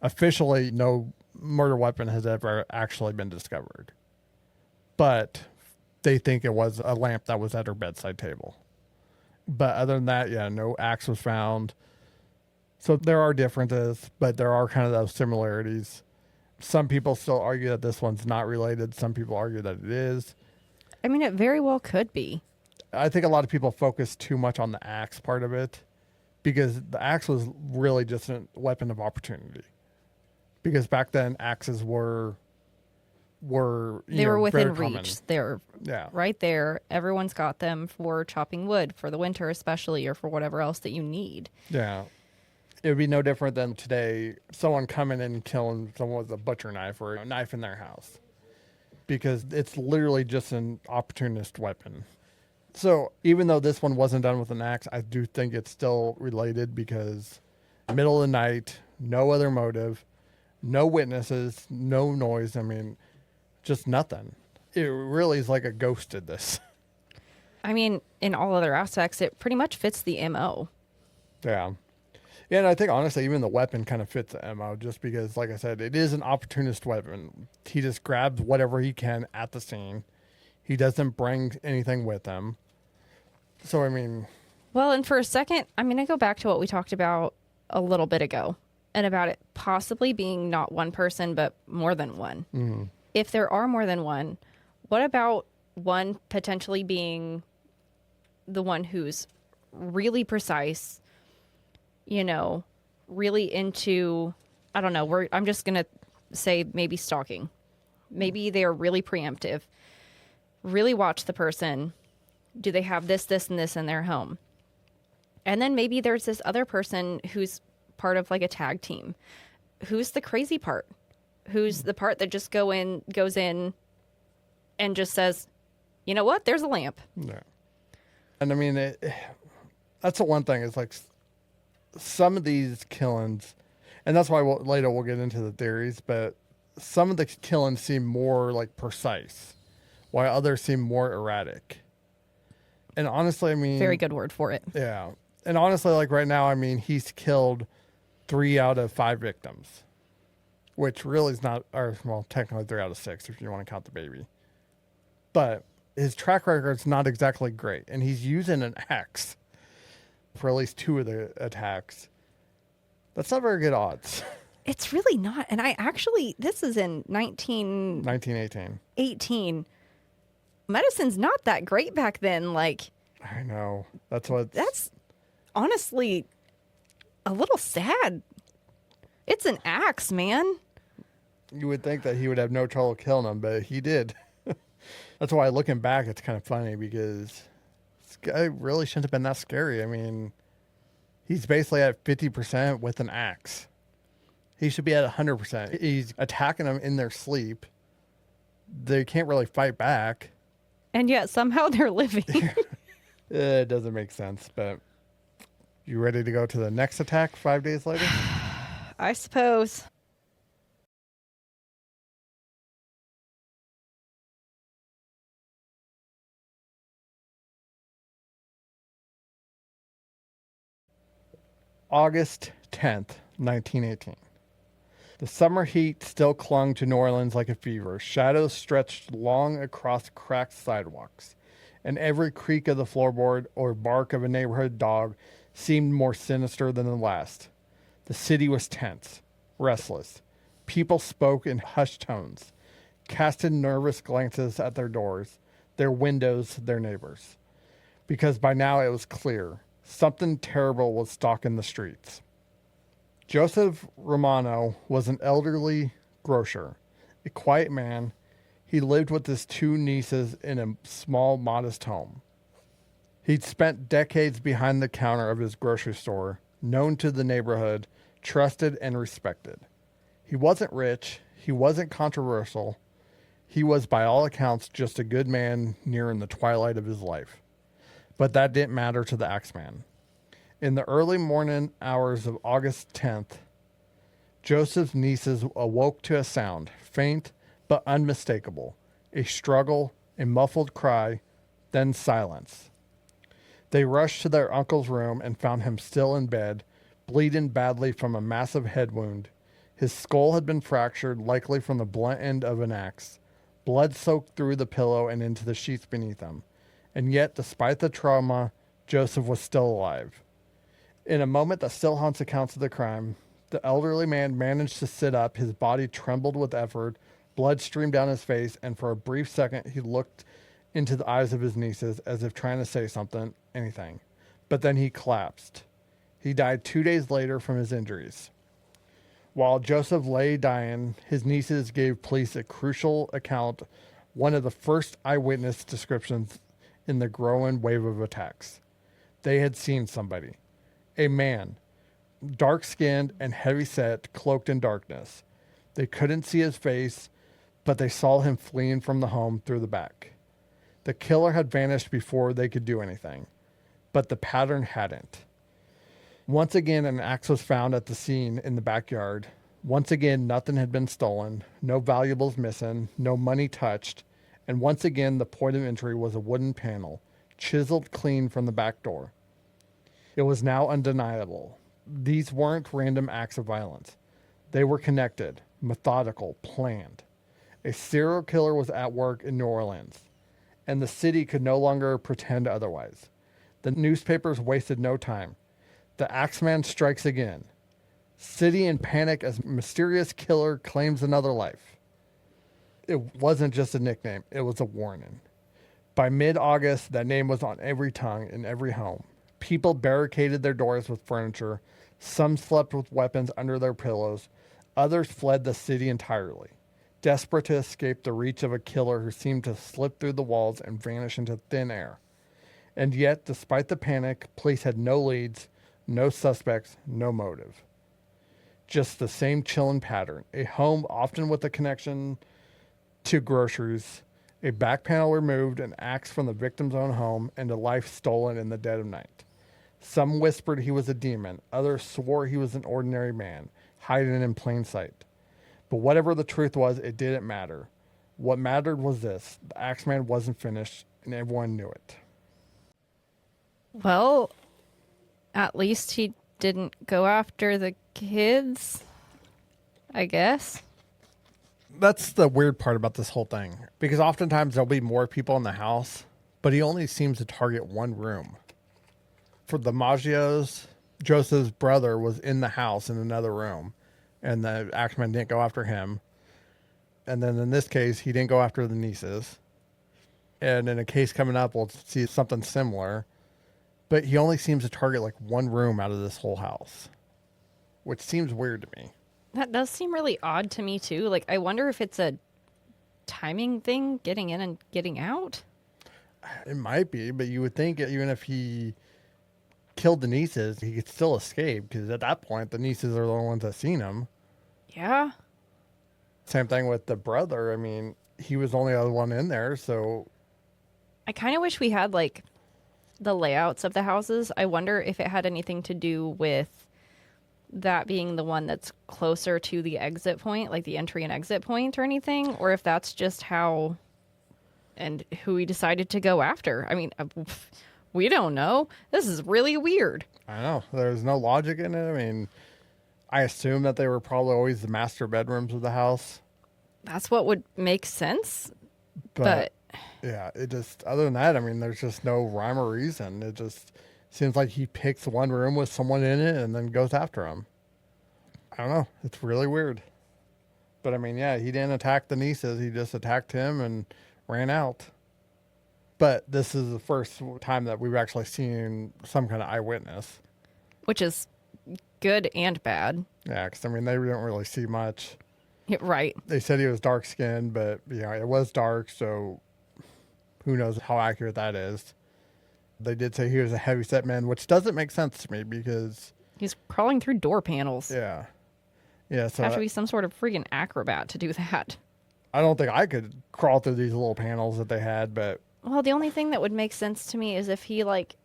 Speaker 1: Officially, no murder weapon has ever actually been discovered. But they think it was a lamp that was at her bedside table. But other than that, yeah, no axe was found. So there are differences, but there are kind of those similarities. Some people still argue that this one's not related. Some people argue that it is.
Speaker 3: I mean, it very well could be.
Speaker 1: I think a lot of people focus too much on the axe part of it, because the axe was really just a weapon of opportunity. Because back then, axes were
Speaker 3: they were within reach.
Speaker 1: Common.
Speaker 3: They're right there. Everyone's got them for chopping wood for the winter, especially, or for whatever else that you need.
Speaker 1: Yeah. It would be no different than today, someone coming in and killing someone with a butcher knife or a knife in their house. Because it's literally just an opportunist weapon. So even though this one wasn't done with an axe, I do think it's still related, because middle of the night, no other motive, no witnesses, no noise. I mean, just nothing. It really is like a ghost did this.
Speaker 3: I mean, in all other aspects, it pretty much fits the MO.
Speaker 1: Yeah. Yeah, and I think honestly, even the weapon kind of fits the MO, just because, like I said, it is an opportunist weapon. He just grabs whatever he can at the scene. He doesn't bring anything with him. So, I mean...
Speaker 3: Well, and for a second, I'm going to go back to what we talked about a little bit ago, and about it possibly being not one person, but more than one. Mm-hmm. If there are more than one, what about one potentially being the one who's really precise, you know, really into, I don't know, I'm just going to say maybe stalking. Maybe they're really preemptive. really watch the person. Do they have this, this, and this in their home? And then maybe there's this other person who's part of like a tag team. Who's the crazy part? Who's the part that just goes in and just says, you know what? There's a lamp.
Speaker 1: Yeah. And I mean, that's the one thing. It's like some of these killings, and that's why later we'll get into the theories, but some of the killings seem more like precise, while others seem more erratic. And honestly, I mean...
Speaker 3: Very good word for it.
Speaker 1: Yeah. And honestly, like right now, I mean, he's killed 3 out of 5 victims, which really is not, or well, technically 3 out of 6 if you want to count the baby. But his track record's not exactly great, and he's using an axe for at least 2 of the attacks. That's not very good odds.
Speaker 3: It's really not. And I actually, this is in
Speaker 1: 1918.
Speaker 3: 18. Medicine's not that great back then. Like,
Speaker 1: I know. That's
Speaker 3: honestly a little sad. It's an axe, man.
Speaker 1: You would think that he would have no trouble killing him, but he did. That's why looking back, it's kind of funny because this guy really shouldn't have been that scary. I mean, he's basically at 50% with an axe. He should be at 100%. He's attacking them in their sleep. They can't really fight back.
Speaker 3: And yet somehow they're living.
Speaker 1: It doesn't make sense, but you ready to go to the next attack 5 days later?
Speaker 3: I suppose.
Speaker 1: August 10th, 1918. The summer heat still clung to New Orleans like a fever. Shadows stretched long across cracked sidewalks, and every creak of the floorboard or bark of a neighborhood dog seemed more sinister than the last. The city was tense, restless. People spoke in hushed tones, casted nervous glances at their doors, their windows, their neighbors. Because by now it was clear, something terrible was stalking the streets. Joseph Romano was an elderly grocer, a quiet man. He lived with his 2 nieces in a small, modest home. He'd spent decades behind the counter of his grocery store, known to the neighborhood, trusted and respected. He wasn't rich. He wasn't controversial. He was, by all accounts, just a good man nearing the twilight of his life. But that didn't matter to the Axeman. In the early morning hours of August 10th, Joseph's nieces awoke to a sound, faint but unmistakable, a struggle, a muffled cry, then silence. They rushed to their uncle's room and found him still in bed, bleeding badly from a massive head wound. His skull had been fractured, likely from the blunt end of an axe. Blood soaked through the pillow and into the sheets beneath him. And yet, despite the trauma, Joseph was still alive. In a moment that still haunts accounts of the crime, the elderly man managed to sit up. His body trembled with effort. Blood streamed down his face, and for a brief second he looked into the eyes of his nieces as if trying to say something, anything. But then he collapsed. He died 2 days later from his injuries. While Joseph lay dying, his nieces gave police a crucial account, one of the first eyewitness descriptions in the growing wave of attacks. They had seen somebody. A man, dark-skinned and heavy-set, cloaked in darkness. They couldn't see his face, but they saw him fleeing from the home through the back. The killer had vanished before they could do anything, but the pattern hadn't. Once again, an axe was found at the scene in the backyard. Once again, nothing had been stolen, no valuables missing, no money touched, and once again, the point of entry was a wooden panel, chiseled clean from the back door. It was now undeniable. These weren't random acts of violence. They were connected, methodical, planned. A serial killer was at work in New Orleans, and the city could no longer pretend otherwise. The newspapers wasted no time. The Axeman strikes again. City in panic as mysterious killer claims another life. It wasn't just a nickname, it was a warning. By mid-August, that name was on every tongue in every home. People barricaded their doors with furniture. Some slept with weapons under their pillows. Others fled the city entirely. desperate to escape the reach of a killer who seemed to slip through the walls and vanish into thin air. And yet, despite the panic, police had no leads, no suspects, no motive. Just the same chilling pattern. A home, often with a connection to groceries, a back panel removed, an axe from the victim's own home, and a life stolen in the dead of night. Some whispered he was a demon. Others swore he was an ordinary man, hiding in plain sight. But whatever the truth was, it didn't matter. What mattered was this. The Axeman wasn't finished, and everyone knew it.
Speaker 3: Well, at least he didn't go after the kids, I guess.
Speaker 1: That's the weird part about this whole thing. Because oftentimes there'll be more people in the house, but he only seems to target one room. For the Maggios, Joseph's brother was in the house in another room, and the Axeman didn't go after him. And then in this case, he didn't go after the nieces. And in a case coming up, we'll see something similar. But he only seems to target like one room out of this whole house, which seems weird to me.
Speaker 3: That does seem really odd to me, too. Like, I wonder if it's a timing thing, getting in and getting out.
Speaker 1: It might be, but you would think even if he killed the nieces, he could still escape, because at that point, the nieces are the only ones that seen him.
Speaker 3: Yeah.
Speaker 1: Same thing with the brother. I mean, he was the only other one in there, so...
Speaker 3: I kind of wish we had, like, the layouts of the houses. I wonder if it had anything to do with that being the one that's closer to the exit point, like the entry and exit point or anything, or if that's just how and who he decided to go after. I mean, we don't know. This is really weird.
Speaker 1: I know. There's no logic in it. I mean, I assume that they were probably always the master bedrooms of the house.
Speaker 3: That's what would make sense.
Speaker 1: But yeah, it just, other than that, I mean, there's just no rhyme or reason. It just seems like he picks one room with someone in it and then goes after him. I don't know. It's really weird. But I mean, yeah, he didn't attack the nieces. He just attacked him and ran out. But this is the first time that we've actually seen some kind of eyewitness.
Speaker 3: Which is good and bad.
Speaker 1: Yeah, because I mean, they didn't really see much.
Speaker 3: Right.
Speaker 1: They said he was dark skinned, but yeah, it was dark, so who knows how accurate that is. They did say he was a heavyset man, which doesn't make sense to me because
Speaker 3: he's crawling through door panels.
Speaker 1: Yeah. Yeah, so
Speaker 3: have to be some sort of freaking acrobat to do that.
Speaker 1: I don't think I could crawl through these little panels that they had, but
Speaker 3: well, the only thing that would make sense to me is if he like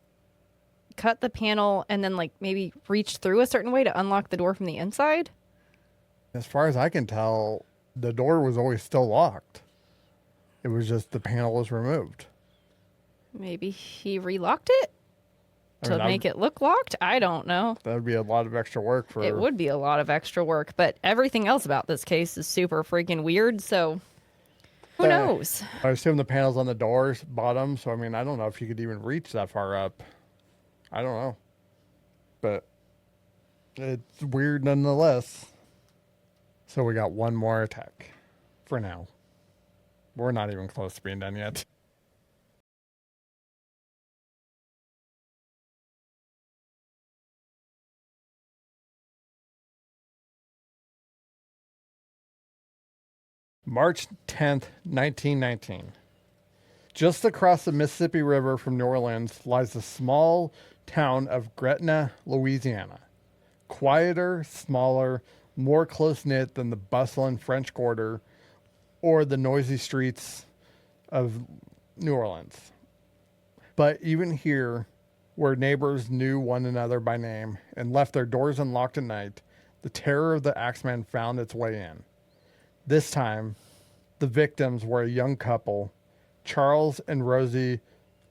Speaker 3: cut the panel and then like maybe reached through a certain way to unlock the door from the inside.
Speaker 1: As far as I can tell, the door was always still locked. It was just the panel was removed.
Speaker 3: Maybe he relocked it to make it look locked? I don't know.
Speaker 1: That would be a lot of extra work for...
Speaker 3: It would be a lot of extra work, but everything else about this case is super freaking weird, so who knows?
Speaker 1: I assume the panel's on the door's bottom, so I mean, I don't know if you could even reach that far up. I don't know. But it's weird nonetheless. So we got one more attack for now. We're not even close to being done yet. March 10th, 1919. Just across the Mississippi River from New Orleans lies the small town of Gretna, Louisiana. Quieter, smaller, more close-knit than the bustling French Quarter or the noisy streets of New Orleans. But even here, where neighbors knew one another by name and left their doors unlocked at night, the terror of the Axeman found its way in. This time, the victims were a young couple, Charles and Rosie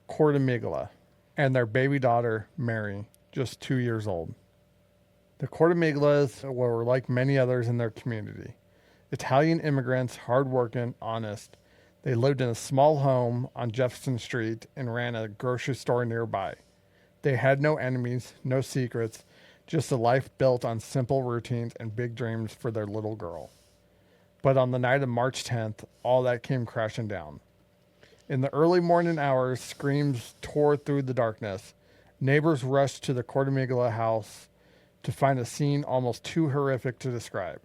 Speaker 1: Cortimiglia, and their baby daughter, Mary, just 2 years old. The Cortimiglias were like many others in their community. Italian immigrants, hardworking, honest. They lived in a small home on Jefferson Street and ran a grocery store nearby. They had no enemies, no secrets, just a life built on simple routines and big dreams for their little girl. But on the night of March 10th, all that came crashing down. In the early morning hours, screams tore through the darkness. Neighbors rushed to the Cortimiglia house to find a scene almost too horrific to describe.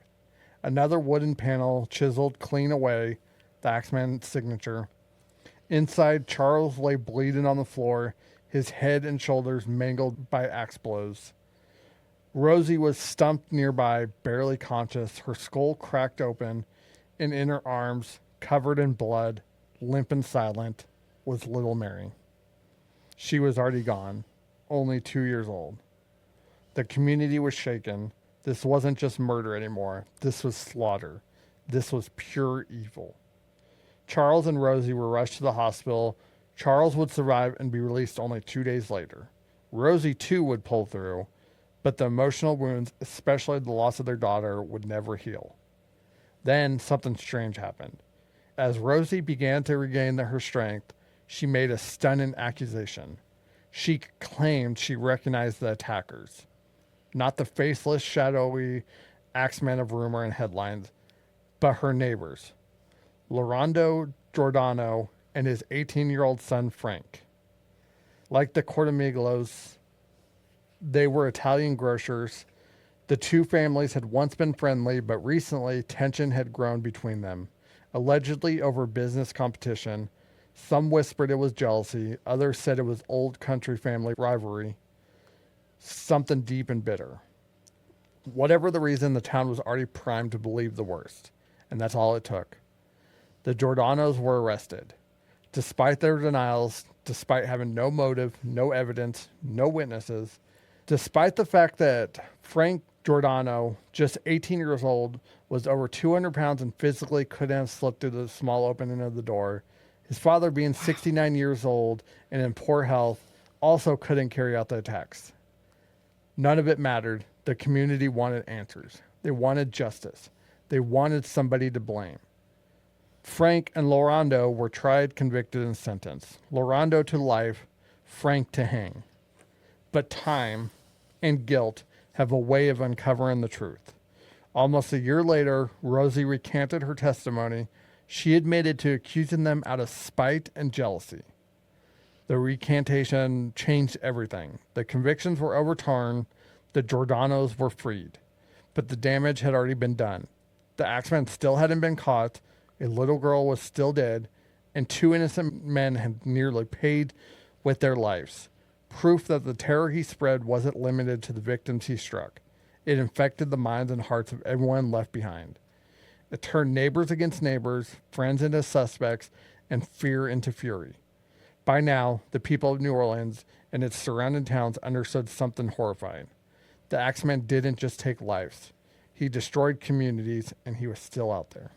Speaker 1: Another wooden panel chiseled clean away, the Axeman's signature. Inside, Charles lay bleeding on the floor, his head and shoulders mangled by axe blows. Rosie was stumped nearby, barely conscious, her skull cracked open, and in her arms, covered in blood, limp and silent, was little Mary. She was already gone, only 2 years old. The community was shaken. This wasn't just murder anymore. This was slaughter. This was pure evil. Charles and Rosie were rushed to the hospital. Charles would survive and be released only 2 days later. Rosie, too, would pull through, but the emotional wounds, especially the loss of their daughter, would never heal. Then something strange happened. As Rosie began to regain her strength, she made a stunning accusation. She claimed she recognized the attackers. Not the faceless, shadowy Axeman of rumor and headlines, but her neighbors, Laurando Giordano and his 18-year-old son, Frank. Like the Cortamiglos, they were Italian grocers. The two families had once been friendly, but recently tension had grown between them, allegedly over business competition. Some whispered it was jealousy, others said it was old country family rivalry, something deep and bitter. Whatever the reason, the town was already primed to believe the worst, and that's all it took. The Giordanos were arrested. Despite their denials, despite having no motive, no evidence, no witnesses, despite the fact that Frank Giordano, just 18 years old, was over 200 pounds and physically couldn't have slipped through the small opening of the door, his father, being 69 years old and in poor health, also couldn't carry out the attacks. None of it mattered. The community wanted answers. They wanted justice. They wanted somebody to blame. Frank and Laurando were tried, convicted, and sentenced. Laurando to life, Frank to hang. But time and guilt have a way of uncovering the truth. Almost a year later, Rosie recanted her testimony. She admitted to accusing them out of spite and jealousy. The recantation changed everything. The convictions were overturned. The Giordanos were freed. But the damage had already been done. The Axeman still hadn't been caught. A little girl was still dead. And 2 innocent men had nearly paid with their lives. Proof that the terror he spread wasn't limited to the victims he struck. It infected the minds and hearts of everyone left behind. It turned neighbors against neighbors, friends into suspects, and fear into fury. By now, the people of New Orleans and its surrounding towns understood something horrifying. The Axeman didn't just take lives. He destroyed communities, and he was still out there.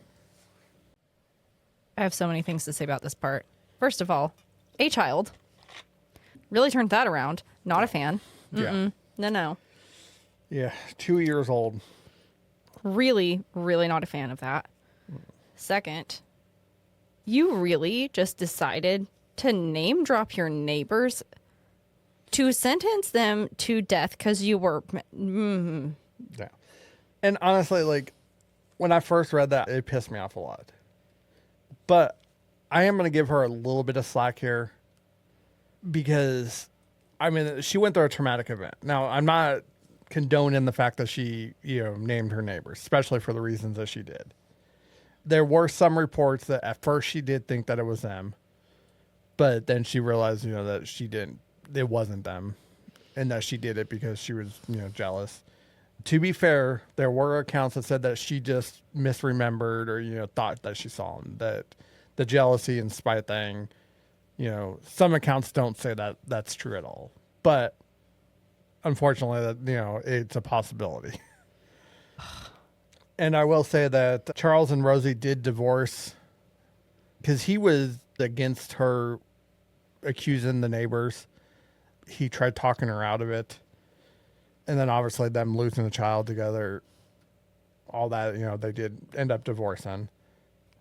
Speaker 3: I have so many things to say about this part. First of all, a child. Really turned that around. Not a fan.
Speaker 1: Yeah.
Speaker 3: No.
Speaker 1: Yeah, 2 years old.
Speaker 3: Really, really not a fan of that. Second, you really just decided to name drop your neighbors to sentence them to death because you were...
Speaker 1: Yeah. And honestly, like, when I first read that, it pissed me off a lot. But I am going to give her a little bit of slack here because, I mean, she went through a traumatic event. Now, I'm not condoning the fact that she, named her neighbors, especially for the reasons that she did. There were some reports that at first she did think that it was them, but then she realized, that she didn't, it wasn't them, and that she did it because she was, jealous. To be fair, there were accounts that said that she just misremembered or, thought that she saw him, that the jealousy and spite thing, some accounts don't say that that's true at all. But unfortunately, that, it's a possibility. And I will say that Charles and Rosie did divorce because he was against her accusing the neighbors. He tried talking her out of it. And then obviously them losing a child together, all that, they did end up divorcing,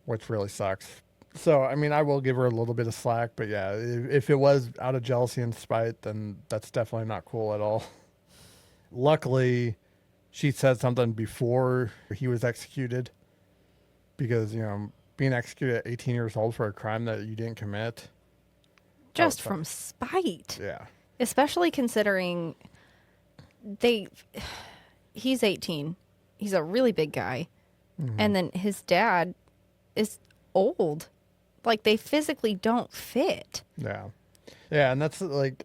Speaker 1: which really sucks. So, I mean, I will give her a little bit of slack, but yeah, if it was out of jealousy and spite, then that's definitely not cool at all. Luckily, she said something before he was executed because, being executed at 18 years old for a crime that you didn't commit.
Speaker 3: Just from spite.
Speaker 1: Yeah.
Speaker 3: Especially considering he's 18. He's a really big guy. And then his dad is old. Like, they physically don't fit.
Speaker 1: Yeah. Yeah, and that's like,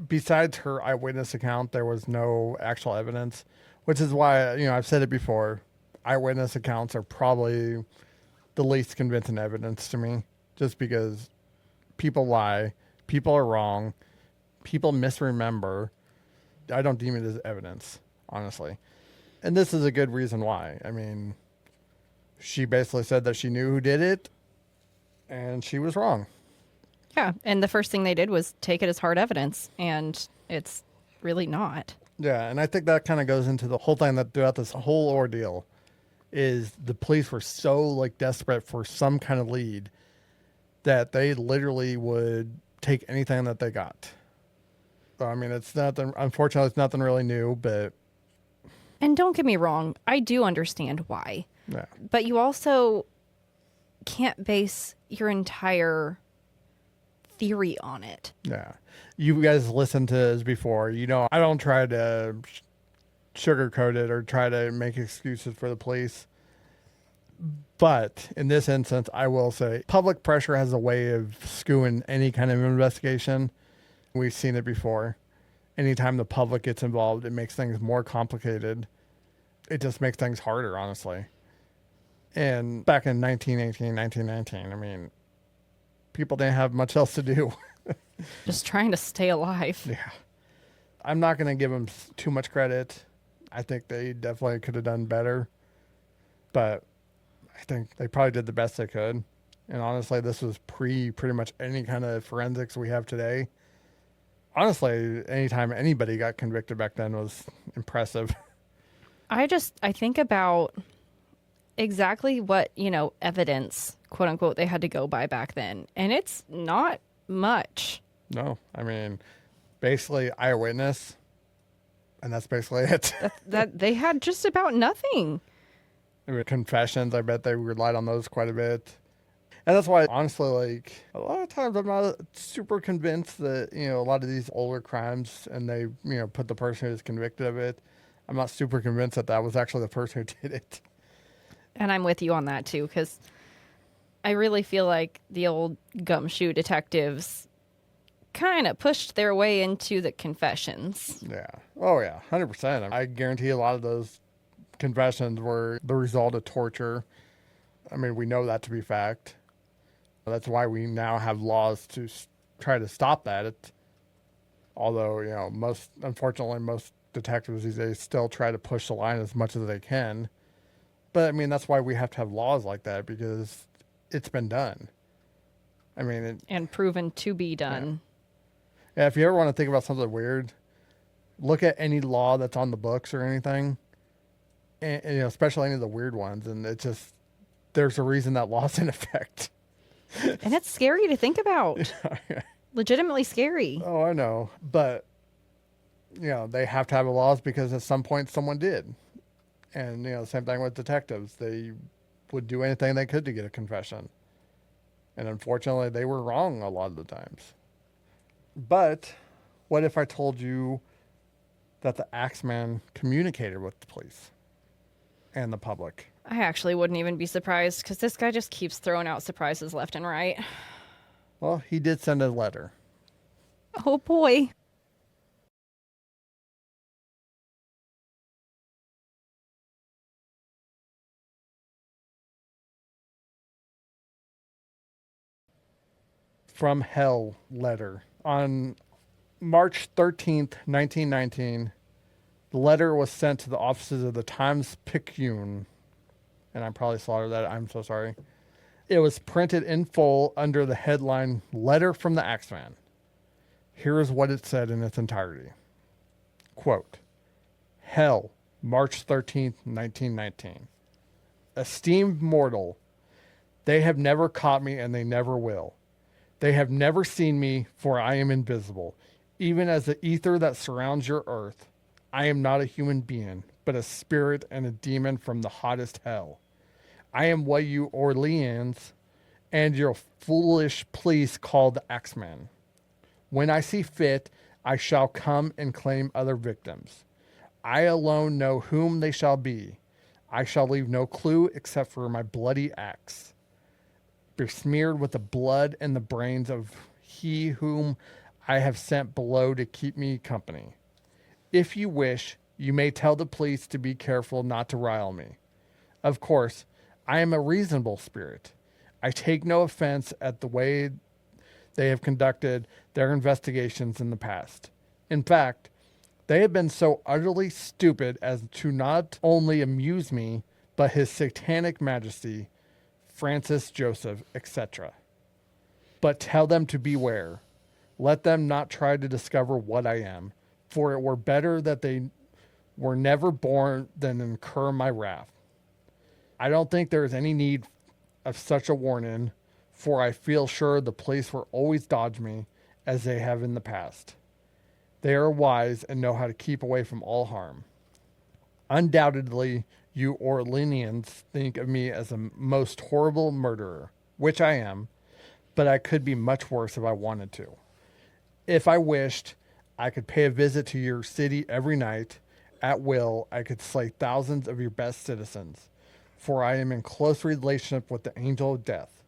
Speaker 1: besides her eyewitness account, there was no actual evidence, which is why, I've said it before. Eyewitness accounts are probably the least convincing evidence to me, just because people lie, people are wrong, people misremember. I don't deem it as evidence, honestly. And this is a good reason why. I mean, she basically said that she knew who did it, and she was wrong.
Speaker 3: Yeah. And the first thing they did was take it as hard evidence, and it's really not.
Speaker 1: Yeah, and I think that kind of goes into the whole thing that throughout this whole ordeal is the police were so like desperate for some kind of lead that they literally would take anything that they got. So, I mean, it's nothing, unfortunately, it's nothing really new, but.
Speaker 3: And don't get me wrong, I do understand why.
Speaker 1: Yeah.
Speaker 3: But you also can't base your entire theory on it.
Speaker 1: Yeah. You guys listened to this before. I don't try to sugarcoat it or try to make excuses for the police. But in this instance, I will say public pressure has a way of skewing any kind of investigation. We've seen it before. Anytime the public gets involved, it makes things more complicated. It just makes things harder, honestly. And back in 1918, 1919, I mean, people didn't have much else to do.
Speaker 3: Just trying to stay alive.
Speaker 1: Yeah. I'm not going to give them too much credit. I think they definitely could have done better. But I think they probably did the best they could. And honestly, this was pretty much any kind of forensics we have today. Honestly, anytime anybody got convicted back then was impressive.
Speaker 3: I think about exactly what, evidence, quote unquote, they had to go by back then. And it's not much.
Speaker 1: No, I mean, basically eyewitness, and that's basically it.
Speaker 3: that they had just about nothing.
Speaker 1: I mean, confessions, I bet they relied on those quite a bit. And that's why, honestly, like, a lot of times I'm not super convinced that, a lot of these older crimes and they, put the person who's convicted of it, I'm not super convinced that that was actually the person who did it.
Speaker 3: And I'm with you on that, too, because I really feel like the old gumshoe detectives kind of pushed their way into the confessions.
Speaker 1: Yeah. Oh, yeah. 100%. I guarantee a lot of those confessions were the result of torture. I mean, we know that to be fact. That's why we now have laws to try to stop that. Although, unfortunately, most detectives these days still try to push the line as much as they can. But, I mean, that's why we have to have laws like that, because it's been done. I mean...
Speaker 3: and proven to be done.
Speaker 1: Yeah, if you ever want to think about something weird, look at any law that's on the books or anything, and especially any of the weird ones, and it's just, there's a reason that law's in effect.
Speaker 3: And it's scary to think about. Legitimately scary.
Speaker 1: Oh, I know. But, they have to have laws because at some point someone did. And, same thing with detectives. They would do anything they could to get a confession. And unfortunately, they were wrong a lot of the times. But what if I told you that the Axeman communicated with the police and the public?
Speaker 3: I actually wouldn't even be surprised, because this guy just keeps throwing out surprises left and right.
Speaker 1: Well, he did send a letter.
Speaker 3: Oh, boy.
Speaker 1: From Hell letter. On March 13th, 1919, the letter was sent to the offices of the Times-Picayune, and I probably slaughtered that. I'm so sorry. It was printed in full under the headline, Letter from the Axeman. Here is what it said in its entirety. Quote, Hell, March 13th, 1919. Esteemed mortal, they have never caught me and they never will. They have never seen me, for I am invisible. Even as the ether that surrounds your earth, I am not a human being, but a spirit and a demon from the hottest hell. I am what you Orleans and your foolish police call the Axeman. When I see fit, I shall come and claim other victims. I alone know whom they shall be. I shall leave no clue except for my bloody axe, besmeared with the blood and the brains of he whom I have sent below to keep me company. If you wish, you may tell the police to be careful not to rile me. Of course, I am a reasonable spirit. I take no offense at the way they have conducted their investigations in the past. In fact, they have been so utterly stupid as to not only amuse me, but his satanic majesty, Francis Joseph, etc. But tell them to beware. Let them not try to discover what I am, for it were better that they were never born than incur my wrath. I don't think there is any need of such a warning, for I feel sure the police will always dodge me, as they have in the past. They are wise and know how to keep away from all harm. Undoubtedly, you Orleanians think of me as a most horrible murderer, which I am, but I could be much worse if I wanted to. If I wished, I could pay a visit to your city every night. At will, I could slay thousands of your best citizens, for I am in close relationship with the angel of death.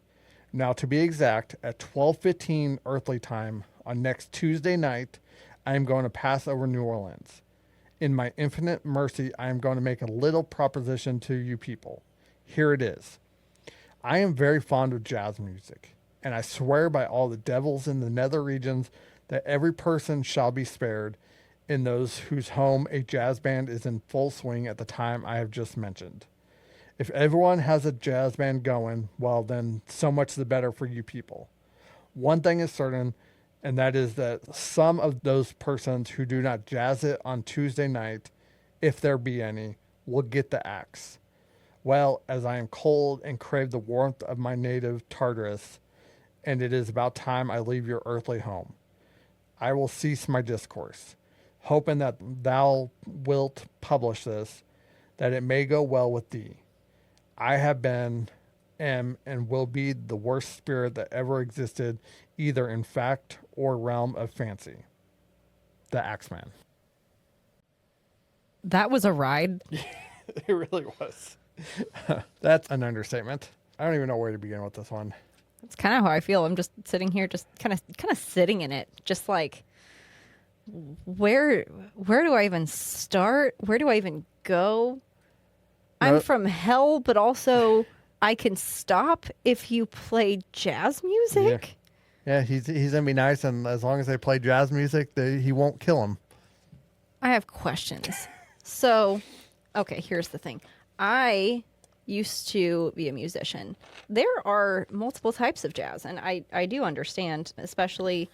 Speaker 1: Now, to be exact, at 12:15 earthly time on next Tuesday night, I am going to pass over New Orleans. In my infinite mercy, I am going to make a little proposition to you people. Here it is. I am very fond of jazz music, and I swear by all the devils in the nether regions that every person shall be spared in those whose home a jazz band is in full swing at the time I have just mentioned. If everyone has a jazz band going, well then, so much the better for you people. One thing is certain, and that is that some of those persons who do not jazz it on Tuesday night, if there be any, will get the axe. Well, as I am cold and crave the warmth of my native Tartarus, and it is about time I leave your earthly home, I will cease my discourse, hoping that thou wilt publish this, that it may go well with thee. I have been, am, and will be the worst spirit that ever existed, either in fact or realm of fancy. The Axeman.
Speaker 3: That was a ride.
Speaker 1: It really was. That's an understatement. I don't even know where to begin with this one.
Speaker 3: That's kind of how I feel. I'm just sitting here, just kind of sitting in it, just like, where do I even start? Where do I even go? I'm from hell, but also I can stop if you play jazz music.
Speaker 1: Yeah, he's gonna be nice, and as long as they play jazz music, he won't kill him.
Speaker 3: I have questions. So, okay, here's the thing. I used to be a musician. There are multiple types of jazz, and I do understand, especially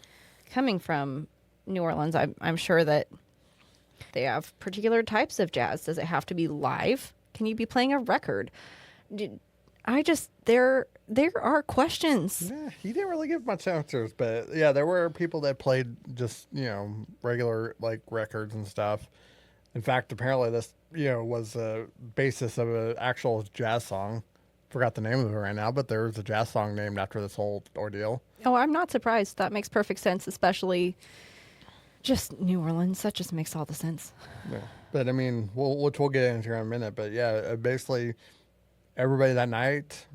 Speaker 3: coming from New Orleans. I'm sure that they have particular types of jazz. Does it have to be live? Can you be playing a record? There are questions.
Speaker 1: Yeah, he didn't really give much answers, but yeah, there were people that played just, regular like records and stuff. In fact, apparently this, was a basis of an actual jazz song. Forgot the name of it right now, but there was a jazz song named after this whole ordeal.
Speaker 3: Oh, I'm not surprised. That makes perfect sense, especially just New Orleans. That just makes all the sense.
Speaker 1: Yeah. But I mean, which we'll get into in a minute. But yeah, basically everybody that night,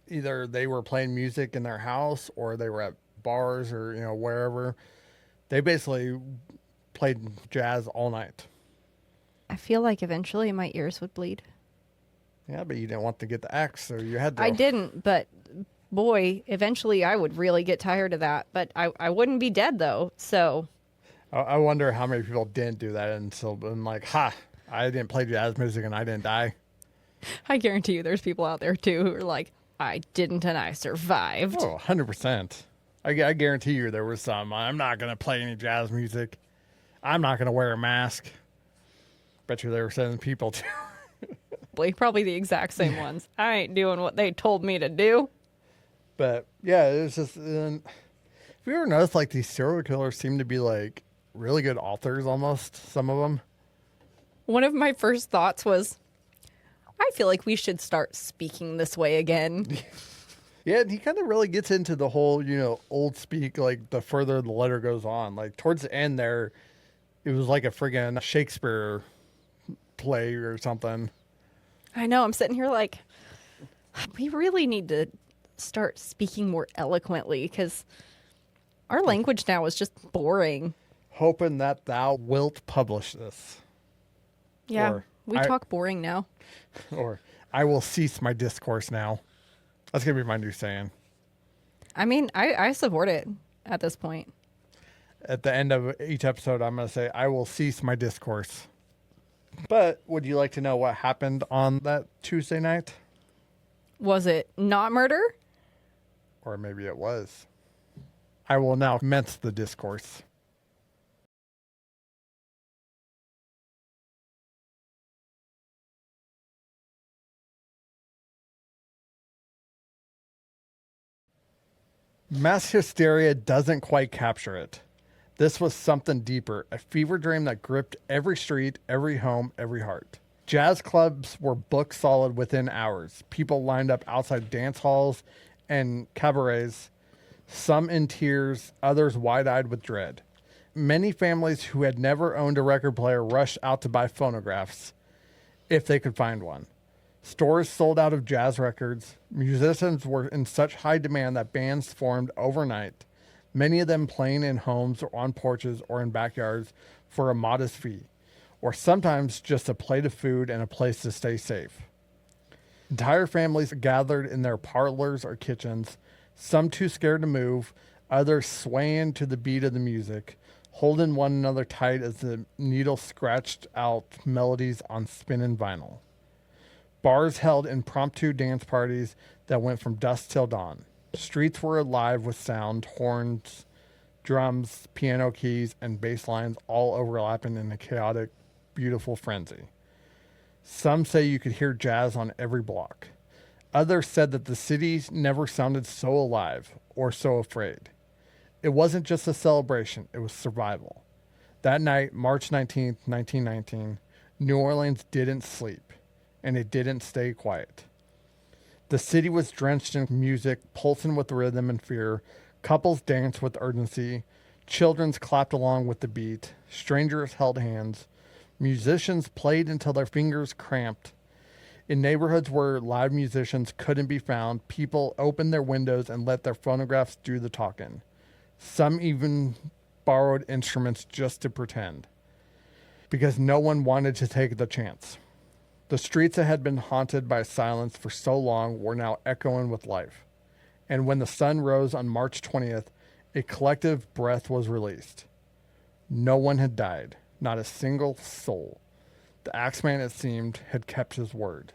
Speaker 1: either they were playing music in their house or they were at bars or, wherever. They basically played jazz all night.
Speaker 3: I feel like eventually my ears would bleed.
Speaker 1: Yeah, but you didn't want to get the axe, so you had to.
Speaker 3: I didn't, but boy, eventually I would really get tired of that. But I wouldn't be dead, though, so.
Speaker 1: I wonder how many people didn't do that until been like, I didn't play jazz music and I didn't die.
Speaker 3: I guarantee you there's people out there, too, who are like, I didn't and I survived.
Speaker 1: Oh, 100%. I guarantee you there was some. I'm not going to play any jazz music. I'm not going to wear a mask. Bet you they were sending people to.
Speaker 3: Probably the exact same ones. I ain't doing what they told me to do.
Speaker 1: But yeah, it was just. Have you ever noticed like these serial killers seem to be like really good authors almost? Some of them.
Speaker 3: One of my first thoughts was, I feel like we should start speaking this way again.
Speaker 1: Yeah, and he kind of really gets into the whole, old speak, like the further the letter goes on. Like towards the end there, it was like a friggin' Shakespeare play or something.
Speaker 3: I know. I'm sitting here like, we really need to start speaking more eloquently because our language now is just boring.
Speaker 1: Hoping that thou wilt publish this.
Speaker 3: Yeah,
Speaker 1: Or
Speaker 3: we talk boring now.
Speaker 1: Or I will cease my discourse now. That's going to be my new saying.
Speaker 3: I mean, I support it at this point.
Speaker 1: At the end of each episode, I'm going to say, I will cease my discourse. But would you like to know what happened on that Tuesday night?
Speaker 3: Was it not murder?
Speaker 1: Or maybe it was. I will now commence the discourse. Mass hysteria doesn't quite capture it. This was something deeper, a fever dream that gripped every street, every home, every heart. Jazz clubs were booked solid within hours. People lined up outside dance halls and cabarets, some in tears, others wide-eyed with dread. Many families who had never owned a record player rushed out to buy phonographs, if they could find one. Stores sold out of jazz records. Musicians were in such high demand that bands formed overnight, many of them playing in homes or on porches or in backyards for a modest fee, or sometimes just a plate of food and a place to stay safe. Entire families gathered in their parlors or kitchens, some too scared to move, others swaying to the beat of the music, holding one another tight as the needle scratched out melodies on spinning vinyl. Bars held impromptu dance parties that went from dusk till dawn. Streets were alive with sound, horns, drums, piano keys, and bass lines all overlapping in a chaotic, beautiful frenzy. Some say you could hear jazz on every block. Others said that the city never sounded so alive or so afraid. It wasn't just a celebration, it was survival. That night, March 19th, 1919, New Orleans didn't sleep, and it didn't stay quiet. The city was drenched in music, pulsing with rhythm and fear. Couples danced with urgency. Children clapped along with the beat. Strangers held hands. Musicians played until their fingers cramped. In neighborhoods where live musicians couldn't be found, people opened their windows and let their phonographs do the talking. Some even borrowed instruments just to pretend, because no one wanted to take the chance. The streets that had been haunted by silence for so long were now echoing with life. And when the sun rose on March 20th, a collective breath was released. No one had died, not a single soul. The Axeman, it seemed, had kept his word.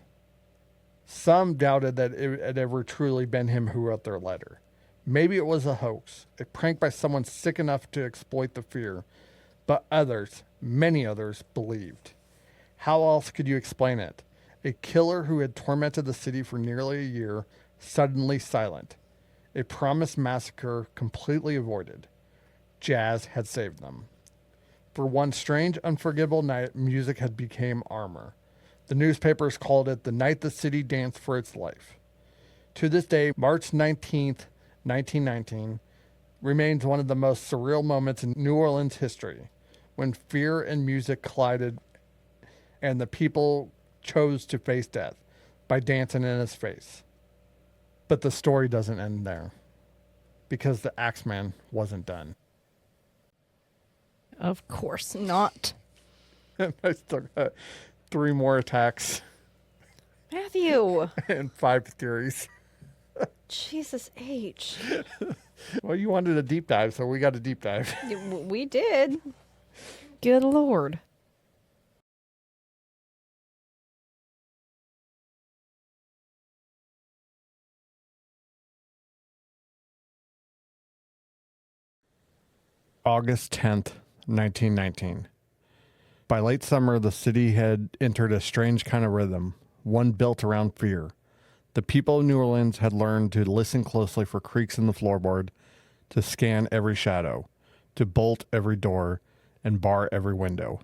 Speaker 1: Some doubted that it had ever truly been him who wrote their letter. Maybe it was a hoax, a prank by someone sick enough to exploit the fear. But others, many others, believed. How else could you explain it? A killer who had tormented the city for nearly a year, suddenly silent. A promised massacre completely avoided. Jazz had saved them. For one strange, unforgivable night, music had become armor. The newspapers called it the night the city danced for its life. To this day, March 19th, 1919, remains one of the most surreal moments in New Orleans history, when fear and music collided and the people chose to face death by dancing in his face. But the story doesn't end there, because the Axeman wasn't done.
Speaker 3: Of course not.
Speaker 1: I still got 3 more attacks
Speaker 3: Matthew.
Speaker 1: and 5 theories.
Speaker 3: Jesus H.
Speaker 1: Well, you wanted a deep dive, so we got a deep dive.
Speaker 3: We did. Good Lord.
Speaker 1: August 10th, 1919. By late summer, the city had entered a strange kind of rhythm, one built around fear. The people of New Orleans had learned to listen closely for creaks in the floorboard, to scan every shadow, to bolt every door, and bar every window.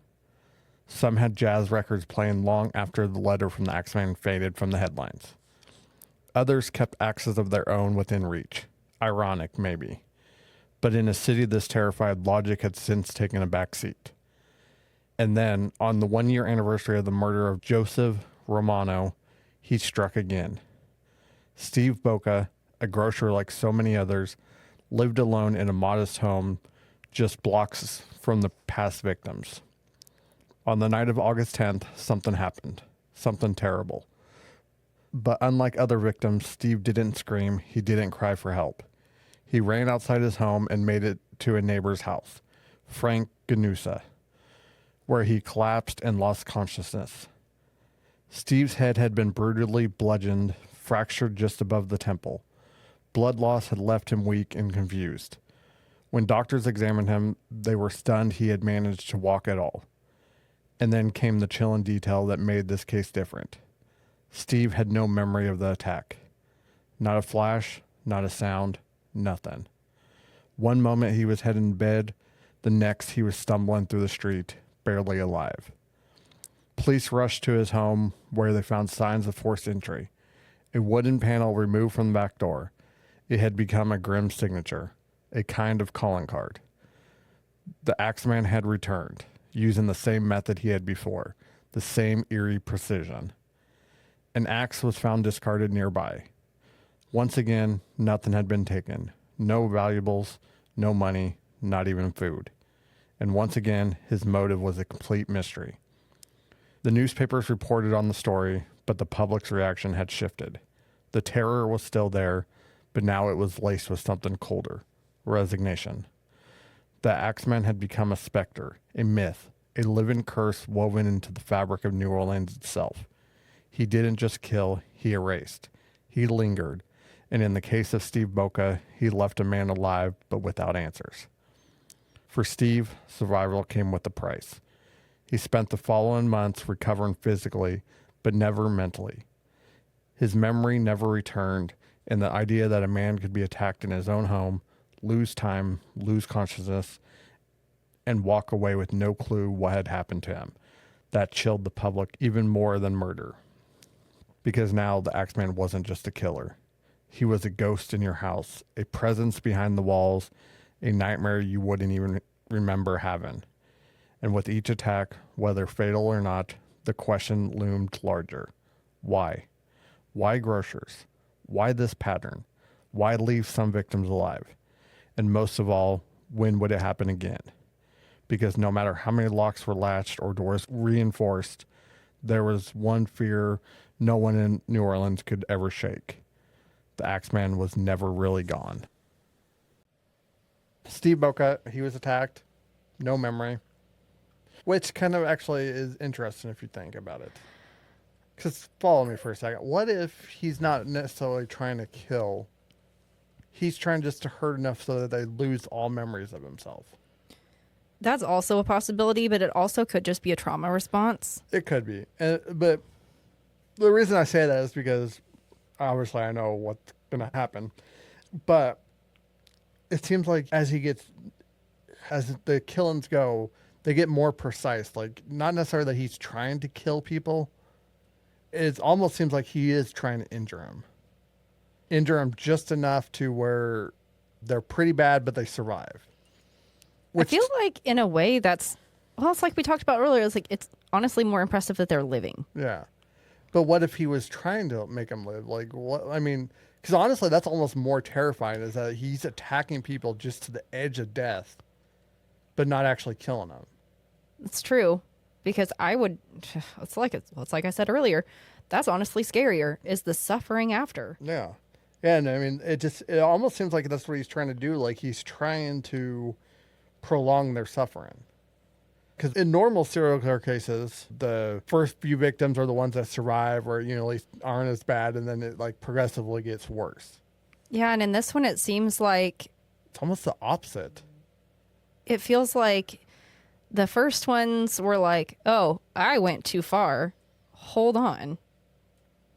Speaker 1: Some had jazz records playing long after the letter from the Axeman faded from the headlines. Others kept axes of their own within reach. Ironic, maybe. But in a city this terrified, logic had since taken a back seat. And then, on the 1-year anniversary of the murder of Joseph Romano, he struck again. Steve Boca, a grocer like so many others, lived alone in a modest home just blocks from the past victims. On the night of August 10th, something happened. Something terrible. But unlike other victims, Steve didn't scream. He didn't cry for help. He ran outside his home and made it to a neighbor's house, Frank Ganusa, where he collapsed and lost consciousness. Steve's head had been brutally bludgeoned, fractured just above the temple. Blood loss had left him weak and confused. When doctors examined him, they were stunned he had managed to walk at all. And then came the chilling detail that made this case different. Steve had no memory of the attack. Not a flash, not a sound, nothing. One moment he was heading to bed, the next he was stumbling through the street, barely alive. Police rushed to his home where they found signs of forced entry. A wooden panel removed from the back door. It had become a grim signature, a kind of calling card. The Axeman had returned, using the same method he had before, the same eerie precision. An axe was found discarded nearby. Once again, nothing had been taken. No valuables, no money, not even food. And once again, his motive was a complete mystery. The newspapers reported on the story, but the public's reaction had shifted. The terror was still there, but now it was laced with something colder: resignation. The Axeman had become a specter, a myth, a living curse woven into the fabric of New Orleans itself. He didn't just kill, he erased. He lingered, and in the case of Steve Boca, he left a man alive but without answers. For Steve, survival came with a price. He spent the following months recovering physically, but never mentally. His memory never returned, and the idea that a man could be attacked in his own home, lose time, lose consciousness, and walk away with no clue what had happened to him, that chilled the public even more than murder. Because now the Axeman wasn't just a killer. He was a ghost in your house, a presence behind the walls, a nightmare you wouldn't even remember having. And with each attack, whether fatal or not, the question loomed larger. Why? Why grocers? Why this pattern? Why leave some victims alive? And most of all, when would it happen again? Because no matter how many locks were latched or doors reinforced, there was one fear no one in New Orleans could ever shake. The Axeman was never really gone. Steve Boca, he was attacked. No memory. Which kind of actually is interesting if you think about it. Because follow me for a second. What if he's not necessarily trying to kill? He's trying just to hurt enough so that they lose all memories of himself.
Speaker 3: That's also a possibility, but it also could just be a trauma response.
Speaker 1: It could be. But the reason I say that is because obviously I know what's going to happen. But it seems like as the killings go, they get more precise. Like, not necessarily that he's trying to kill people. It almost seems like he is trying to injure him. Injure him just enough to where they're pretty bad, but they survive.
Speaker 3: I feel like in a way that's, well, it's like we talked about earlier. It's like, it's honestly more impressive that they're living.
Speaker 1: Yeah. But what if he was trying to make them live? Like, what? I mean, because honestly, that's almost more terrifying, is that he's attacking people just to the edge of death, but not actually killing them.
Speaker 3: It's true, because I would, it's like I said earlier, that's honestly scarier, is the suffering after.
Speaker 1: Yeah. Yeah, and I mean, it almost seems like that's what he's trying to do. Like, he's trying to prolong their suffering. Because in normal serial killer cases, the first few victims are the ones that survive, or, you know, at least aren't as bad, and then it like progressively gets worse.
Speaker 3: Yeah, and in this one, it seems like
Speaker 1: it's almost the opposite.
Speaker 3: It feels like the first ones were like, oh, I went too far. Hold on.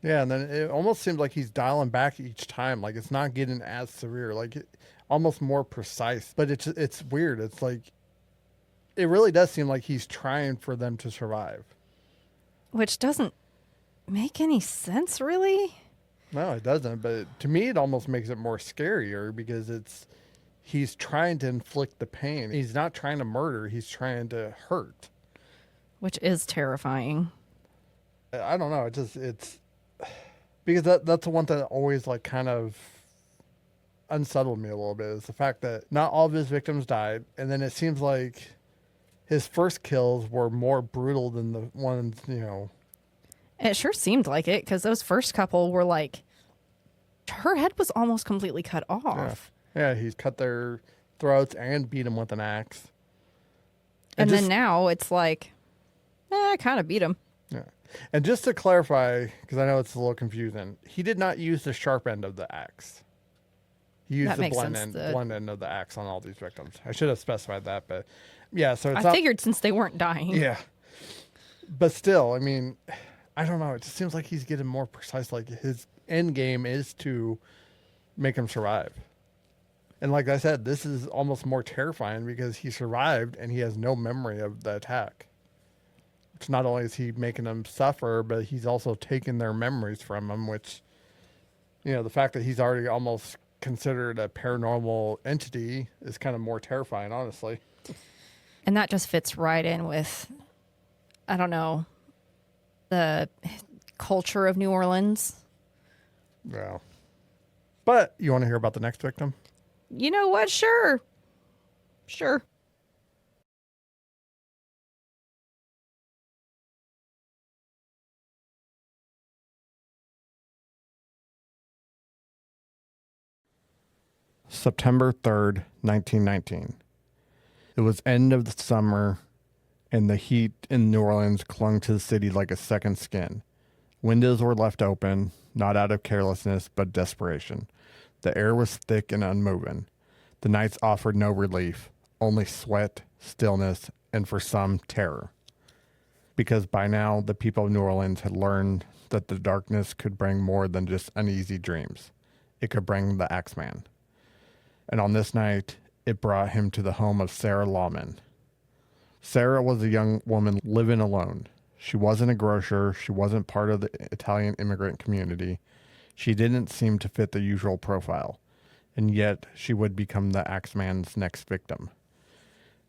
Speaker 1: Yeah, and then it almost seems like he's dialing back each time. Like, it's not getting as severe. Like, almost more precise. But it's weird. It's like, it really does seem like he's trying for them to survive.
Speaker 3: Which doesn't make any sense, really.
Speaker 1: No, it doesn't. But to me, it almost makes it more scarier, because he's trying to inflict the pain. He's not trying to murder. He's trying to hurt.
Speaker 3: Which is terrifying.
Speaker 1: I don't know. It's Because that's the one that always like kind of unsettled me a little bit is the fact that not all of his victims died, and then it seems like his first kills were more brutal than the ones,
Speaker 3: It sure seemed like it because those first couple were like, her head was almost completely cut
Speaker 1: Yeah,
Speaker 3: off.
Speaker 1: yeah, he's cut their throats and beat them with an axe.
Speaker 3: And then now it's like, I kind of beat him.
Speaker 1: Yeah. And just to clarify, because I know it's a little confusing, he did not use the sharp end of the axe. He used
Speaker 3: That
Speaker 1: the
Speaker 3: makes
Speaker 1: blunt
Speaker 3: sense,
Speaker 1: blunt end of the axe on all these victims. I should have specified that, but yeah, so it's
Speaker 3: I
Speaker 1: not,
Speaker 3: figured since they weren't dying.
Speaker 1: yeah. But still, I mean, I don't know. It just seems like he's getting more precise. Like his end game is to make him survive. And like I said, this is almost more terrifying because he survived and he has no memory of the attack. Which not only is he making them suffer, but he's also taking their memories from them, which, the fact that he's already almost considered a paranormal entity is kind of more terrifying, honestly.
Speaker 3: And that just fits right in with, I don't know, the culture of New Orleans.
Speaker 1: Yeah. But you want to hear about the next victim?
Speaker 3: You know what? Sure. Sure.
Speaker 1: September 3rd, 1919. It was end of the summer, and the heat in New Orleans clung to the city like a second skin. Windows were left open, not out of carelessness, but desperation. The air was thick and unmoving. The nights offered no relief, only sweat, stillness, and for some, terror. Because by now, the people of New Orleans had learned that the darkness could bring more than just uneasy dreams. It could bring the Axeman. And on this night, it brought him to the home of Sarah Lawman. Sarah was a young woman living alone. She wasn't a grocer. She wasn't part of the Italian immigrant community. She didn't seem to fit the usual profile. And yet, she would become the Axeman's next victim.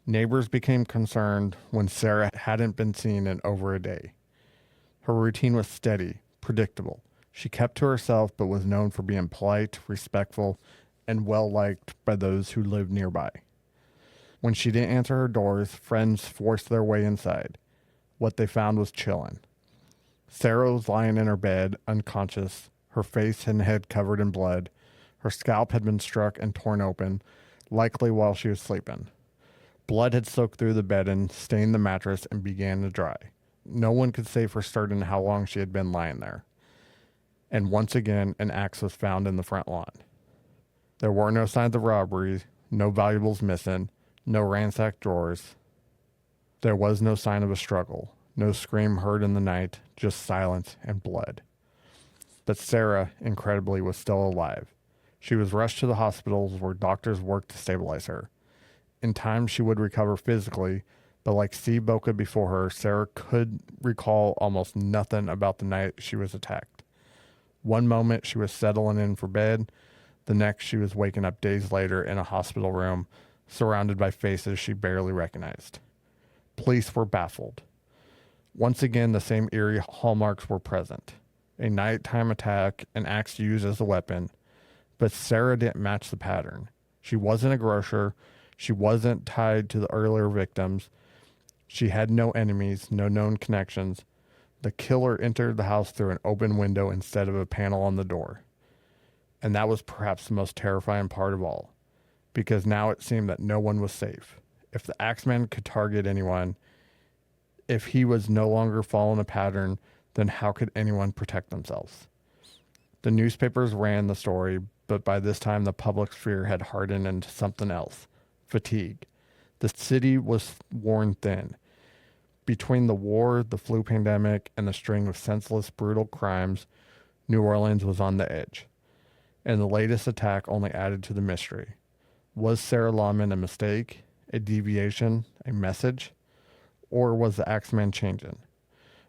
Speaker 1: Neighbors became concerned when Sarah hadn't been seen in over a day. Her routine was steady, predictable. She kept to herself but was known for being polite, respectful, and well-liked by those who lived nearby. When she didn't answer her doors, friends forced their way inside. What they found was chilling. Sarah was lying in her bed, unconscious, her face and head covered in blood. Her scalp had been struck and torn open, likely while she was sleeping. Blood had soaked through the bedding, stained the mattress, and began to dry. No one could say for certain how long she had been lying there. And once again, an axe was found in the front lawn. There were no signs of robbery, no valuables missing, no ransacked drawers. There was no sign of a struggle, no scream heard in the night, just silence and blood. But Sarah, incredibly, was still alive. She was rushed to the hospitals where doctors worked to stabilize her. In time, she would recover physically, but like Steve Boca before her, Sarah could recall almost nothing about the night she was attacked. One moment she was settling in for bed, the next she was waking up days later in a hospital room, surrounded by faces she barely recognized. Police were baffled. Once again, the same eerie hallmarks were present. A nighttime attack, an axe used as a weapon, but Sarah didn't match the pattern. She wasn't a grocer. She wasn't tied to the earlier victims. She had no enemies, no known connections. The killer entered the house through an open window instead of a panel on the door. And that was perhaps the most terrifying part of all, because now it seemed that no one was safe. If the Axeman could target anyone, if he was no longer following a pattern, then how could anyone protect themselves? The newspapers ran the story, but by this time the public's fear had hardened into something else: fatigue. The city was worn thin. Between the war, the flu pandemic, and the string of senseless, brutal crimes, New Orleans was on the edge. And the latest attack only added to the mystery. Was Sarah Lawman a mistake, a deviation, a message? Or was the Axeman changing?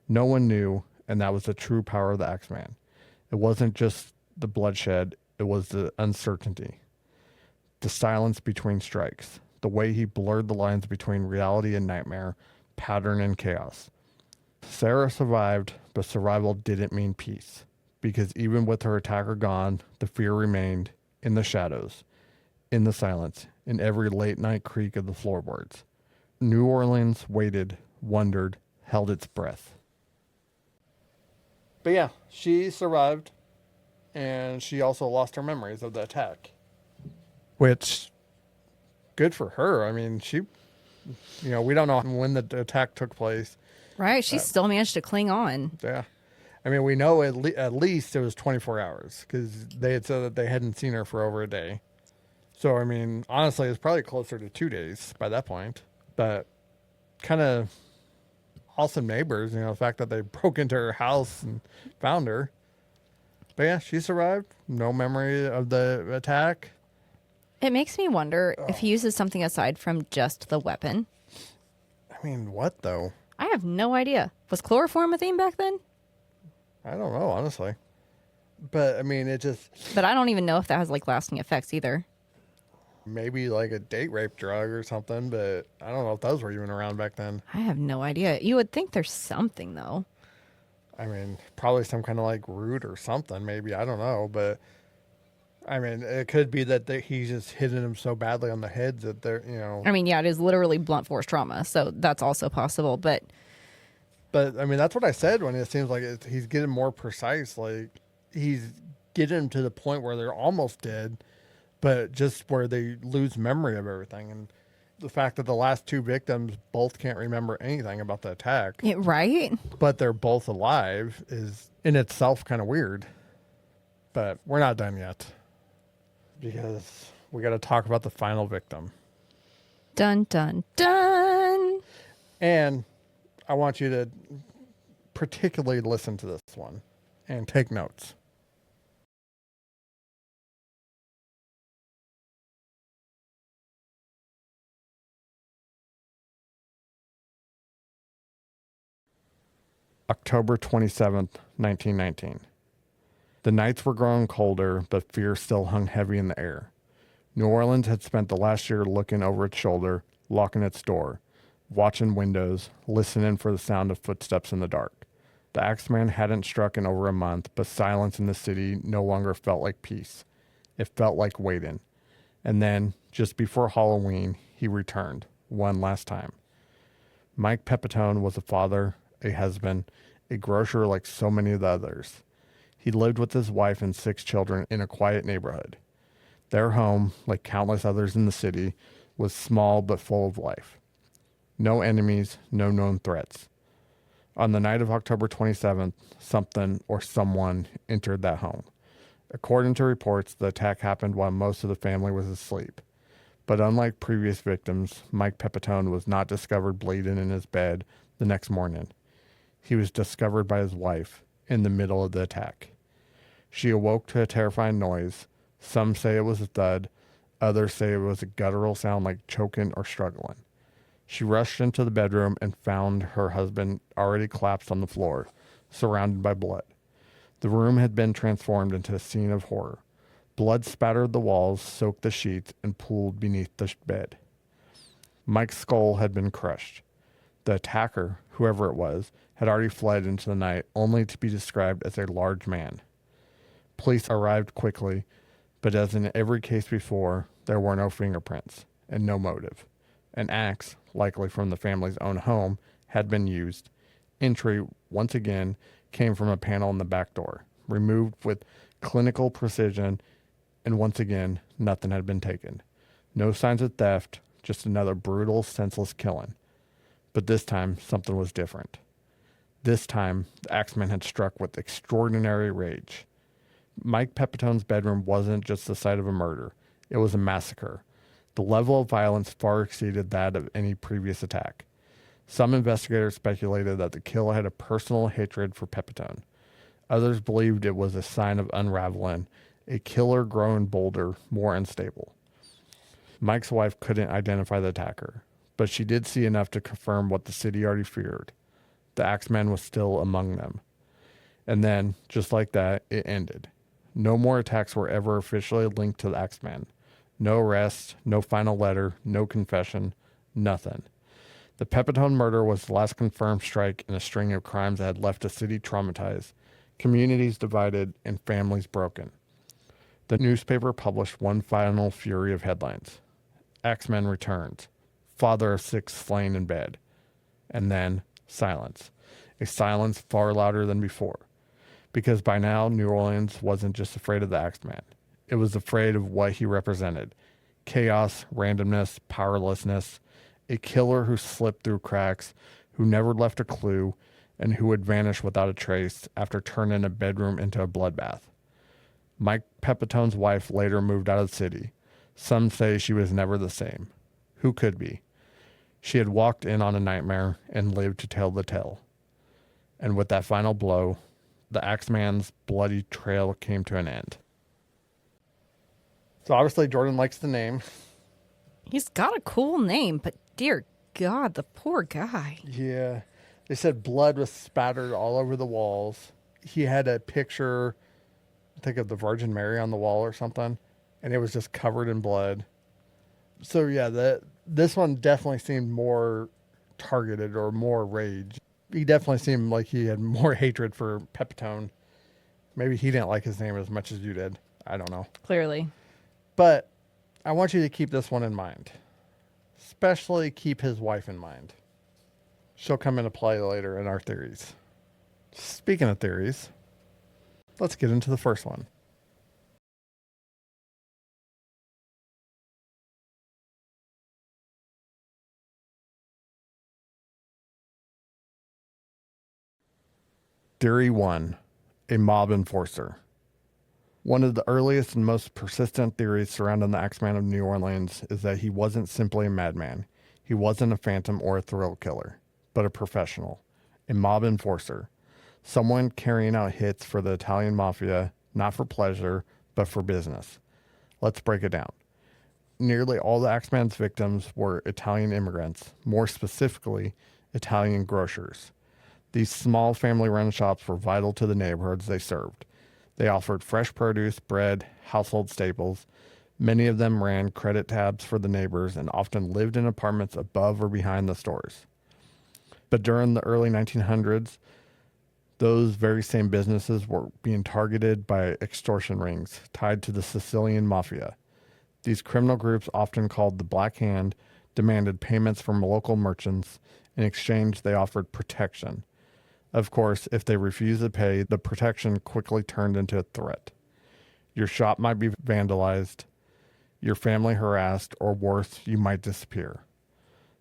Speaker 1: No one knew, and that was the true power of the Axeman. It wasn't just the bloodshed, it was the uncertainty. The silence between strikes. The way he blurred the lines between reality and nightmare, pattern and chaos. Sarah survived, but survival didn't mean peace. because even with her attacker gone, the fear remained in the shadows, in the silence, in every late night creak of the floorboards. New Orleans waited, wondered, held its breath. But yeah, she survived, and she also lost her memories of the attack. Which, good for her. I mean, we don't know when the attack took place.
Speaker 3: Right. She still managed to cling on.
Speaker 1: Yeah. I mean, we know at least it was 24 hours because they had said that they hadn't seen her for over a day. So, I mean, honestly, it's probably closer to 2 days by that point. But kind of awesome neighbors, the fact that they broke into her house and found her. But yeah, she survived. No memory of the attack.
Speaker 3: It makes me wonder if he uses something aside from just the weapon.
Speaker 1: I mean, what though?
Speaker 3: I have no idea. Was chloroform a thing back then?
Speaker 1: I don't know, honestly. But, I mean, it just...
Speaker 3: But I don't even know if that has, lasting effects either.
Speaker 1: Maybe, like, a date rape drug or something, but I don't know if those were even around back then.
Speaker 3: I have no idea. You would think there's something, though.
Speaker 1: I mean, probably some kind of, root or something, maybe. I don't know, but... I mean, it could be that he's just hitting them so badly on the heads that they're,
Speaker 3: I mean, yeah, it is literally blunt force trauma, so that's also possible, but...
Speaker 1: But, I mean, that's what I said when it seems like he's getting more precise. Like, he's getting to the point where they're almost dead, but just where they lose memory of everything. And the fact that the last two victims both can't remember anything about the attack.
Speaker 3: Yeah, right?
Speaker 1: But they're both alive is in itself kind of weird. But we're not done yet. Because we got to talk about the final victim.
Speaker 3: Dun, dun, dun!
Speaker 1: And... I want you to particularly listen to this one and take notes. October 27th, 1919. The nights were growing colder, but fear still hung heavy in the air. New Orleans had spent the last year looking over its shoulder, locking its door, watching windows, listening for the sound of footsteps in the dark. The Axeman hadn't struck in over a month, but silence in the city no longer felt like peace. It felt like waiting. And then, just before Halloween, he returned, one last time. Mike Pepitone was a father, a husband, a grocer like so many of the others. He lived with his wife and 6 children in a quiet neighborhood. Their home, like countless others in the city, was small but full of life. No enemies, no known threats. On the night of October 27th, something or someone entered that home. According to reports, the attack happened while most of the family was asleep. But unlike previous victims, Mike Pepitone was not discovered bleeding in his bed the next morning. He was discovered by his wife in the middle of the attack. She awoke to a terrifying noise. Some say it was a thud. Others say it was a guttural sound like choking or struggling. She rushed into the bedroom and found her husband already collapsed on the floor, surrounded by blood. The room had been transformed into a scene of horror. Blood spattered the walls, soaked the sheets, and pooled beneath the bed. Mike's skull had been crushed. The attacker, whoever it was, had already fled into the night, only to be described as a large man. Police arrived quickly, but as in every case before, there were no fingerprints and no motive. An axe, likely from the family's own home, had been used. Entry, once again, came from a panel in the back door, removed with clinical precision, and once again, nothing had been taken. No signs of theft, just another brutal, senseless killing. But this time, something was different. This time, the Axeman had struck with extraordinary rage. Mike Pepitone's bedroom wasn't just the site of a murder. It was a massacre. The level of violence far exceeded that of any previous attack. Some investigators speculated that the killer had a personal hatred for Pepitone. Others believed it was a sign of unraveling, a killer growing bolder, more unstable. Mike's wife couldn't identify the attacker, but she did see enough to confirm what the city already feared. The Axeman was still among them. And then, just like that, it ended. No more attacks were ever officially linked to the Axeman. No arrest, no final letter, no confession, nothing. The Pepitone murder was the last confirmed strike in a string of crimes that had left the city traumatized, Communities divided and families broken. The newspaper published one final fury of headlines. Axeman returns. Father of 6 slain in bed. And then silence. A silence far louder than before. Because by now, New Orleans wasn't just afraid of the Axeman. It was afraid of what he represented. Chaos, randomness, powerlessness. A killer who slipped through cracks, who never left a clue, and who would vanish without a trace after turning a bedroom into a bloodbath. Mike Pepitone's wife later moved out of the city. Some say she was never the same. Who could be? She had walked in on a nightmare and lived to tell the tale. And with that final blow, the Axeman's bloody trail came to an end. So obviously Jordan likes the name.
Speaker 3: He's got a cool name, but dear God, the poor guy.
Speaker 1: Yeah. They said blood was spattered all over the walls. He had a picture, I think, of the Virgin Mary on the wall or something, and it was just covered in blood. So yeah, this one definitely seemed more targeted or more rage. He definitely seemed like he had more hatred for Pepitone. Maybe he didn't like his name as much as you did. I don't know.
Speaker 3: Clearly.
Speaker 1: But I want you to keep this one in mind. Especially keep his wife in mind. She'll come into play later in our theories. Speaking of theories, let's get into the first one. Theory 1. A mob enforcer. One of the earliest and most persistent theories surrounding the Axeman of New Orleans is that he wasn't simply a madman. He wasn't a phantom or a thrill killer, but a professional, a mob enforcer, someone carrying out hits for the Italian Mafia, not for pleasure, but for business. Let's break it down. Nearly all the Axeman's victims were Italian immigrants, more specifically, Italian grocers. These small family-run shops were vital to the neighborhoods they served. They offered fresh produce, bread, household staples. Many of them ran credit tabs for the neighbors and often lived in apartments above or behind the stores. But during the early 1900s, those very same businesses were being targeted by extortion rings tied to the Sicilian Mafia. These criminal groups, often called the Black Hand, demanded payments from local merchants. In exchange, they offered protection. Of course, if they refused to pay, the protection quickly turned into a threat. Your shop might be vandalized, your family harassed, or worse, you might disappear.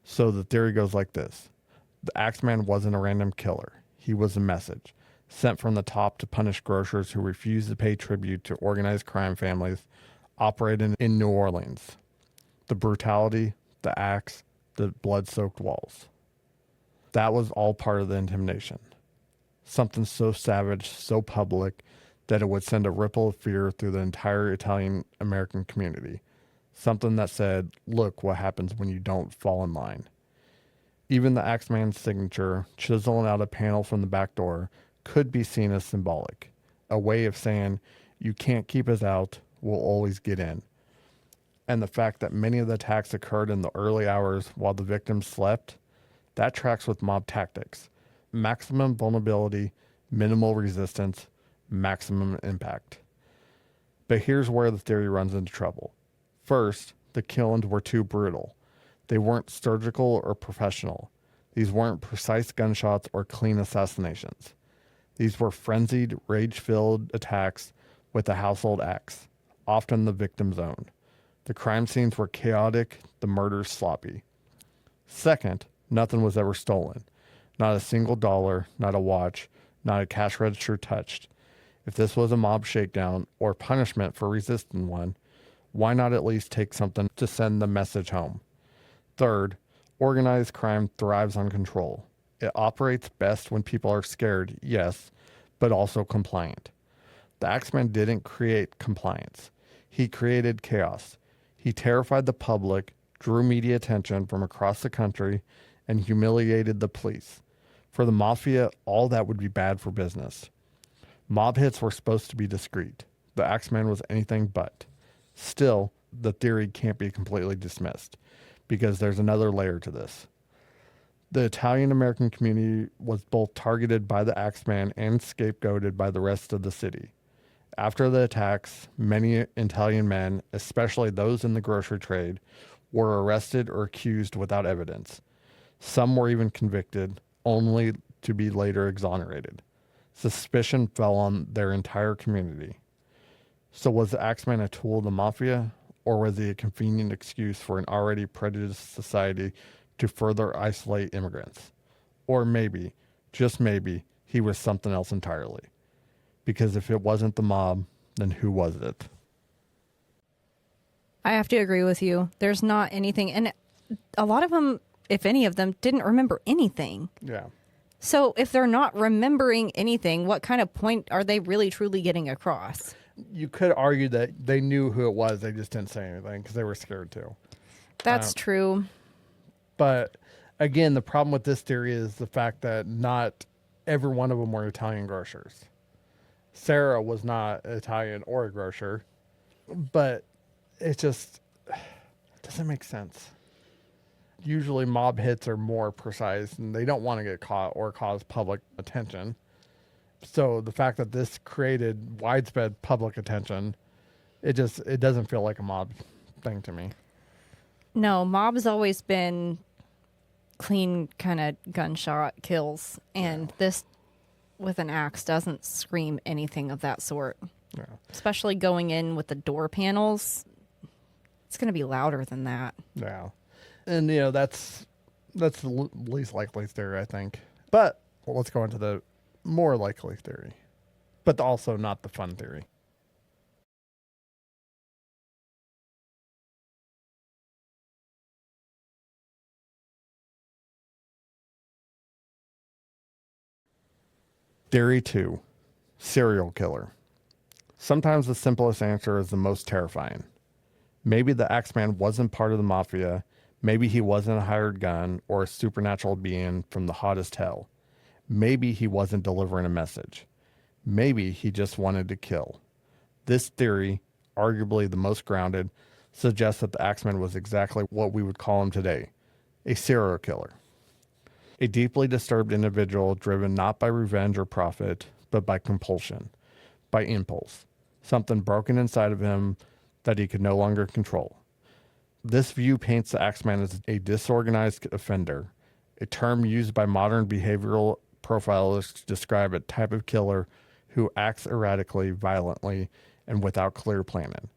Speaker 1: So the theory goes like this. The Axeman wasn't a random killer. He was a message, sent from the top to punish grocers who refused to pay tribute to organized crime families operating in New Orleans. The brutality, the axe, the blood-soaked walls. That was all part of the intimidation. Something so savage, so public, that it would send a ripple of fear through the entire Italian-American community. Something that said, look what happens when you don't fall in line. Even the Axeman's signature, chiseling out a panel from the back door, could be seen as symbolic. A way of saying, you can't keep us out, we'll always get in. And the fact that many of the attacks occurred in the early hours while the victims slept, that tracks with mob tactics. Maximum vulnerability, minimal resistance, maximum impact. But here's where the theory runs into trouble. First, the killings were too brutal. They weren't surgical or professional. These weren't precise gunshots or clean assassinations. These were frenzied, rage-filled attacks with a household axe, often the victim's own. The crime scenes were chaotic, the murders sloppy. Second, nothing was ever stolen. Not a single dollar, not a watch, not a cash register touched. If this was a mob shakedown or punishment for resisting one, why not at least take something to send the message home? Third, organized crime thrives on control. It operates best when people are scared, yes, but also compliant. The Axeman didn't create compliance. He created chaos. He terrified the public, drew media attention from across the country, and humiliated the police. For the Mafia, all that would be bad for business. Mob hits were supposed to be discreet. The Axeman was anything but. Still, the theory can't be completely dismissed, because there's another layer to this. The Italian American community was both targeted by the Axeman and scapegoated by the rest of the city. After the attacks, many Italian men, especially those in the grocery trade, were arrested or accused without evidence. Some were even convicted, only to be later exonerated. Suspicion fell on their entire community. So was the Axeman a tool of the Mafia, or was he a convenient excuse for an already prejudiced society to further isolate immigrants? Or maybe, just maybe, he was something else entirely. Because if it wasn't the mob, then who was it?
Speaker 3: I have to agree with you. There's not anything, and a lot of them, if any of them, didn't remember anything.
Speaker 1: Yeah.
Speaker 3: So if they're not remembering anything, what kind of point are they really truly getting across?
Speaker 1: You could argue that they knew who it was, they just didn't say anything because they were scared too.
Speaker 3: That's true.
Speaker 1: But again, the problem with this theory is the fact that not every one of them were Italian grocers. Sarah was not Italian or a grocer, but it just doesn't make sense. Usually mob hits are more precise and they don't want to get caught or cause public attention. So the fact that this created widespread public attention, it doesn't feel like a mob thing to me.
Speaker 3: No, mob's always been clean kind of gunshot kills, and this with an axe doesn't scream anything of that sort.
Speaker 1: Yeah.
Speaker 3: Especially going in with the door panels, it's going to be louder than that.
Speaker 1: Yeah. And that's the least likely theory, I think. But let's go into the more likely theory, but also not the fun theory. Theory 2, serial killer. Sometimes the simplest answer is the most terrifying. Maybe the Axeman wasn't part of the Mafia. Maybe he wasn't a hired gun or a supernatural being from the hottest hell. Maybe he wasn't delivering a message. Maybe he just wanted to kill. This theory, arguably the most grounded, suggests that the Axeman was exactly what we would call him today, a serial killer. A deeply disturbed individual driven not by revenge or profit, but by compulsion, by impulse, something broken inside of him that he could no longer control. This view paints the Axeman as a disorganized offender, a term used by modern behavioral profilers to describe a type of killer who acts erratically, violently, and without clear planning.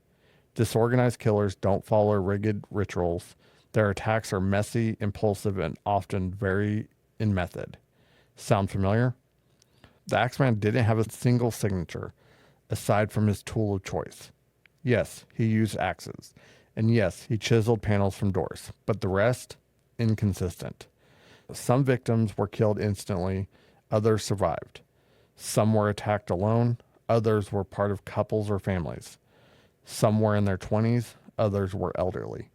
Speaker 1: Disorganized killers don't follow rigid rituals. Their attacks are messy, impulsive, and often vary in method. Sound familiar? The Axeman didn't have a single signature, aside from his tool of choice. Yes, he used axes. And yes, he chiseled panels from doors. But the rest? Inconsistent. Some victims were killed instantly. Others survived. Some were attacked alone. Others were part of couples or families. Some were in their 20s. Others were elderly.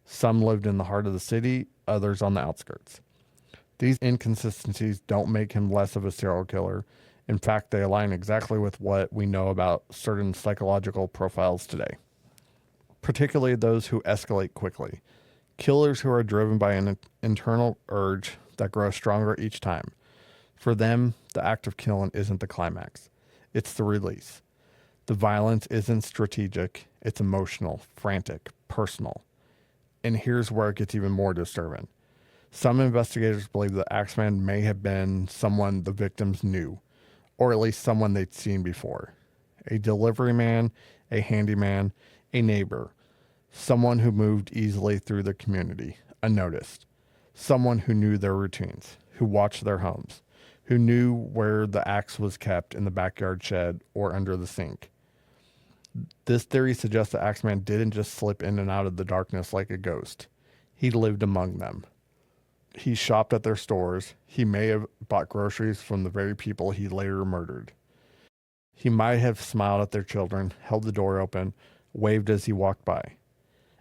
Speaker 1: Some lived in the heart of the city. Others on the outskirts. These inconsistencies don't make him less of a serial killer. In fact, they align exactly with what we know about certain psychological profiles today, particularly those who escalate quickly. Killers who are driven by an internal urge that grows stronger each time. For them, the act of killing isn't the climax. It's the release. The violence isn't strategic. It's emotional, frantic, personal. And here's where it gets even more disturbing. Some investigators believe the Axeman may have been someone the victims knew, or at least someone they'd seen before. A delivery man, a handyman, a neighbor, someone who moved easily through the community, unnoticed. Someone who knew their routines, who watched their homes, who knew where the axe was kept in the backyard shed or under the sink. This theory suggests the Axeman didn't just slip in and out of the darkness like a ghost. He lived among them. He shopped at their stores. He may have bought groceries from the very people he later murdered. He might have smiled at their children, held the door open, waved as he walked by.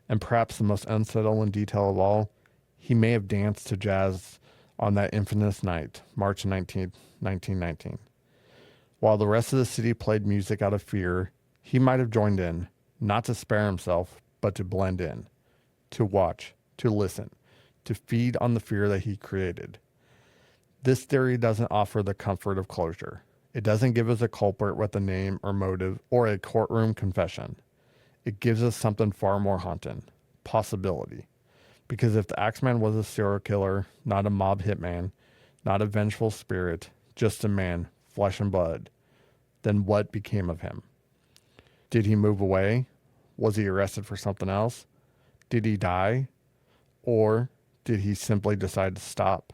Speaker 1: And perhaps the most unsettling detail of all, he may have danced to jazz on that infamous night, March 19, 1919. While the rest of the city played music out of fear, he might have joined in, not to spare himself, but to blend in, to watch, to listen, to feed on the fear that he created. This theory doesn't offer the comfort of closure. It doesn't give us a culprit with a name or motive or a courtroom confession. It gives us something far more haunting: possibility. Because if the Axeman was a serial killer, not a mob hitman, not a vengeful spirit, just a man, flesh and blood, then what became of him? Did he move away? Was he arrested for something else? Did he die? Or did he simply decide to stop?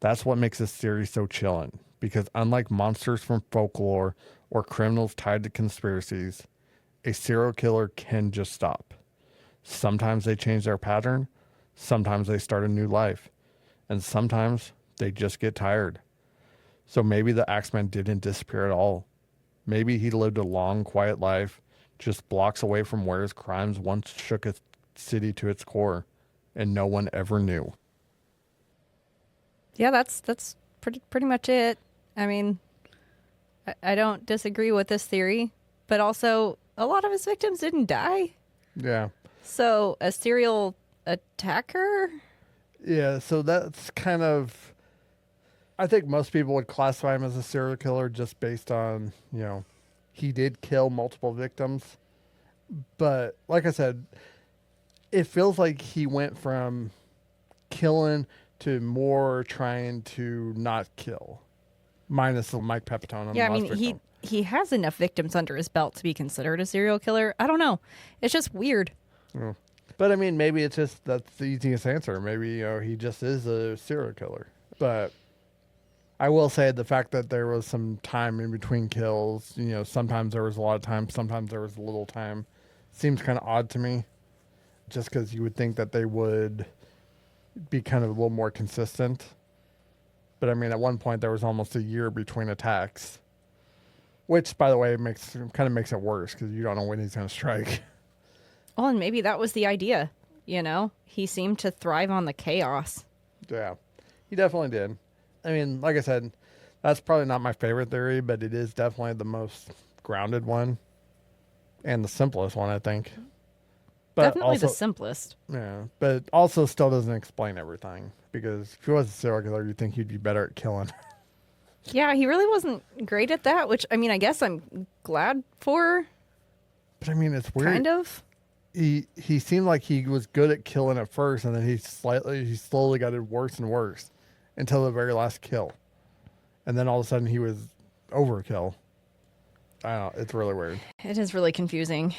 Speaker 1: That's what makes this theory so chilling, because unlike monsters from folklore or criminals tied to conspiracies, a serial killer can just stop. Sometimes they change their pattern, sometimes they start a new life, and sometimes they just get tired. So maybe the Axeman didn't disappear at all. Maybe he lived a long, quiet life, just blocks away from where his crimes once shook a city to its core, and no one ever knew.
Speaker 3: Yeah, that's pretty much it. I mean, I don't disagree with this theory, but also a lot of his victims didn't die.
Speaker 1: Yeah.
Speaker 3: So a serial attacker?
Speaker 1: Yeah, so that's kind of, I think most people would classify him as a serial killer just based on, he did kill multiple victims. But like I said, it feels like he went from killing to more trying to not kill, minus the Mike Pepitone on
Speaker 3: Yeah,
Speaker 1: the
Speaker 3: I
Speaker 1: last
Speaker 3: mean,
Speaker 1: victim.
Speaker 3: he has enough victims under his belt to be considered a serial killer. I don't know. It's just weird.
Speaker 1: Yeah. But I mean, maybe it's just that's the easiest answer. Maybe he just is a serial killer. But I will say the fact that there was some time in between kills, sometimes there was a lot of time, sometimes there was a little time, seems kind of odd to me. Just because you would think that they would be kind of a little more consistent. But I mean, at one point there was almost a year between attacks, which, by the way, kind of makes it worse because you don't know when he's going to strike.
Speaker 3: Oh, and maybe that was the idea. He seemed to thrive on the chaos.
Speaker 1: Yeah, he definitely did. I mean, like I said, that's probably not my favorite theory, but it is definitely the most grounded one and the simplest one, I think. But
Speaker 3: Definitely
Speaker 1: also,
Speaker 3: the simplest.
Speaker 1: yeah, but also still doesn't explain everything, because if he was a serial killer, you'd think he'd be better at killing.
Speaker 3: Yeah, he really wasn't great at that, which, I mean, I guess I'm glad for.
Speaker 1: But I mean, it's weird.
Speaker 3: Kind of.
Speaker 1: He seemed like he was good at killing at first, and then he slowly got it worse and worse until the very last kill. And then all of a sudden he was overkill. I don't know, it's really weird.
Speaker 3: It is really confusing.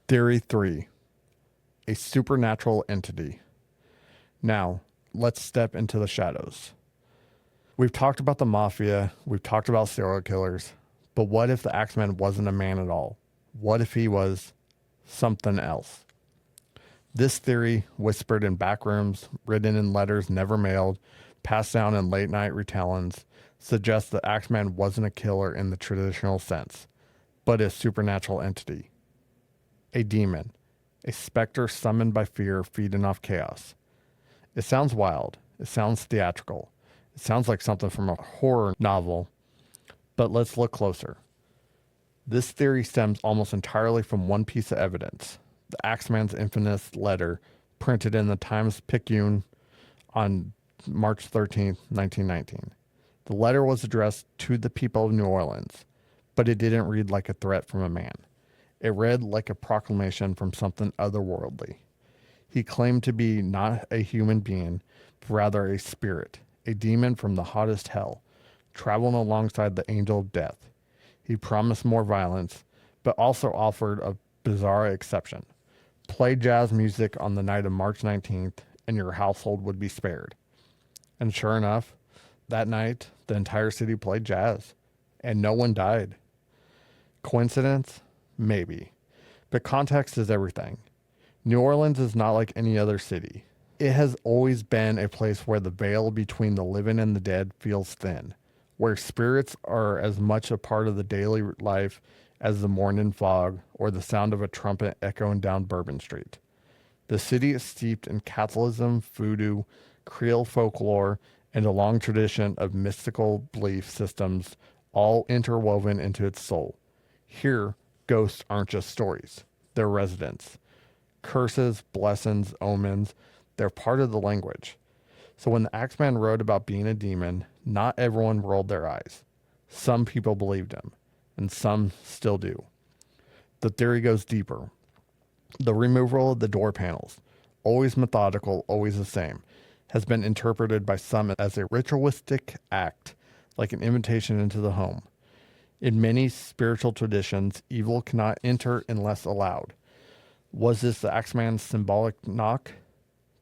Speaker 1: Theory 3. A supernatural entity. Now, let's step into the shadows. We've talked about the Mafia, we've talked about serial killers, but what if the Axeman wasn't a man at all? What if he was something else? This theory, whispered in back rooms, written in letters never mailed, passed down in late night retellings, suggests the Axeman wasn't a killer in the traditional sense, but a supernatural entity. A demon, a specter summoned by fear, feeding off chaos. It sounds wild. It sounds theatrical. It sounds like something from a horror novel. But let's look closer. This theory stems almost entirely from one piece of evidence: the Axeman's infamous letter printed in the Times-Picayune on March 13th, 1919. The letter was addressed to the people of New Orleans, but it didn't read like a threat from a man. It read like a proclamation from something otherworldly. He claimed to be not a human being, but rather a spirit, a demon from the hottest hell, traveling alongside the angel of death. He promised more violence, but also offered a bizarre exception. Play jazz music on the night of March 19th, and your household would be spared. And sure enough, that night, the entire city played jazz, and no one died. Coincidence? Maybe. But context is everything. New Orleans is not like any other city. It has always been a place where the veil between the living and the dead feels thin, where spirits are as much a part of the daily life as the morning fog or the sound of a trumpet echoing down Bourbon Street. The city is steeped in Catholicism, voodoo, Creole folklore, and a long tradition of mystical belief systems all interwoven into its soul. Here, ghosts aren't just stories, they're residents. Curses, blessings, omens, they're part of the language. So when the Axeman wrote about being a demon, not everyone rolled their eyes. Some people believed him, and some still do. The theory goes deeper. The removal of the door panels, always methodical, always the same, has been interpreted by some as a ritualistic act, like an invitation into the home. In many spiritual traditions, evil cannot enter unless allowed. Was this the Axeman's symbolic knock?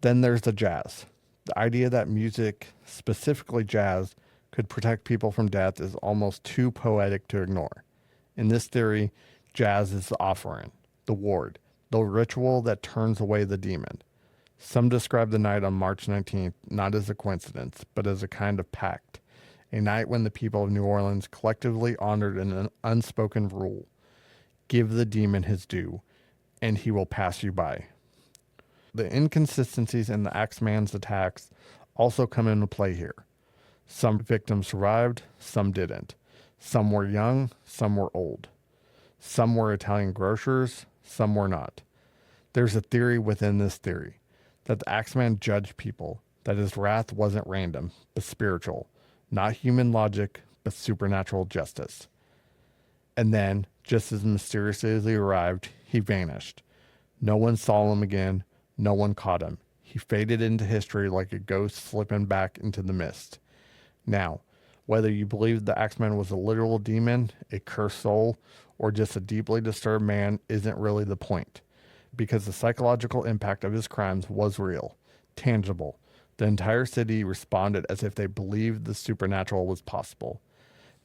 Speaker 1: Then there's the jazz. The idea that music, specifically jazz, could protect people from death is almost too poetic to ignore. In this theory, jazz is the offering, the ward, the ritual that turns away the demon. Some describe the night on March 19th not as a coincidence, but as a kind of pact, a night when the people of New Orleans collectively honored an unspoken rule. Give the demon his due, and he will pass you by. The inconsistencies in the Axeman's attacks also come into play here. Some victims survived, some didn't. Some were young, some were old. Some were Italian grocers, some were not. There's a theory within this theory that the Axeman judged people, that his wrath wasn't random, but spiritual, not human logic, but supernatural justice. And then, just as mysteriously as he arrived, he vanished. No one saw him again, no one caught him. He faded into history like a ghost slipping back into the mist. Now, whether you believe the Axeman was a literal demon, a cursed soul, or just a deeply disturbed man isn't really the point, because the psychological impact of his crimes was real, tangible. The entire city responded as if they believed the supernatural was possible.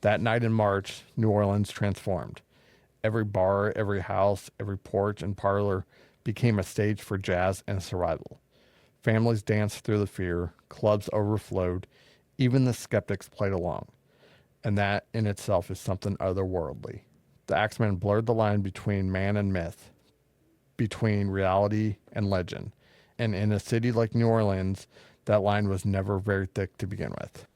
Speaker 1: That night in March, New Orleans transformed. Every bar, every house, every porch and parlor became a stage for jazz and survival. Families danced through the fear, clubs overflowed, even the skeptics played along. And that in itself is something otherworldly. The Axeman blurred the line between man and myth, between reality and legend. And in a city like New Orleans, that line was never very thick to begin with.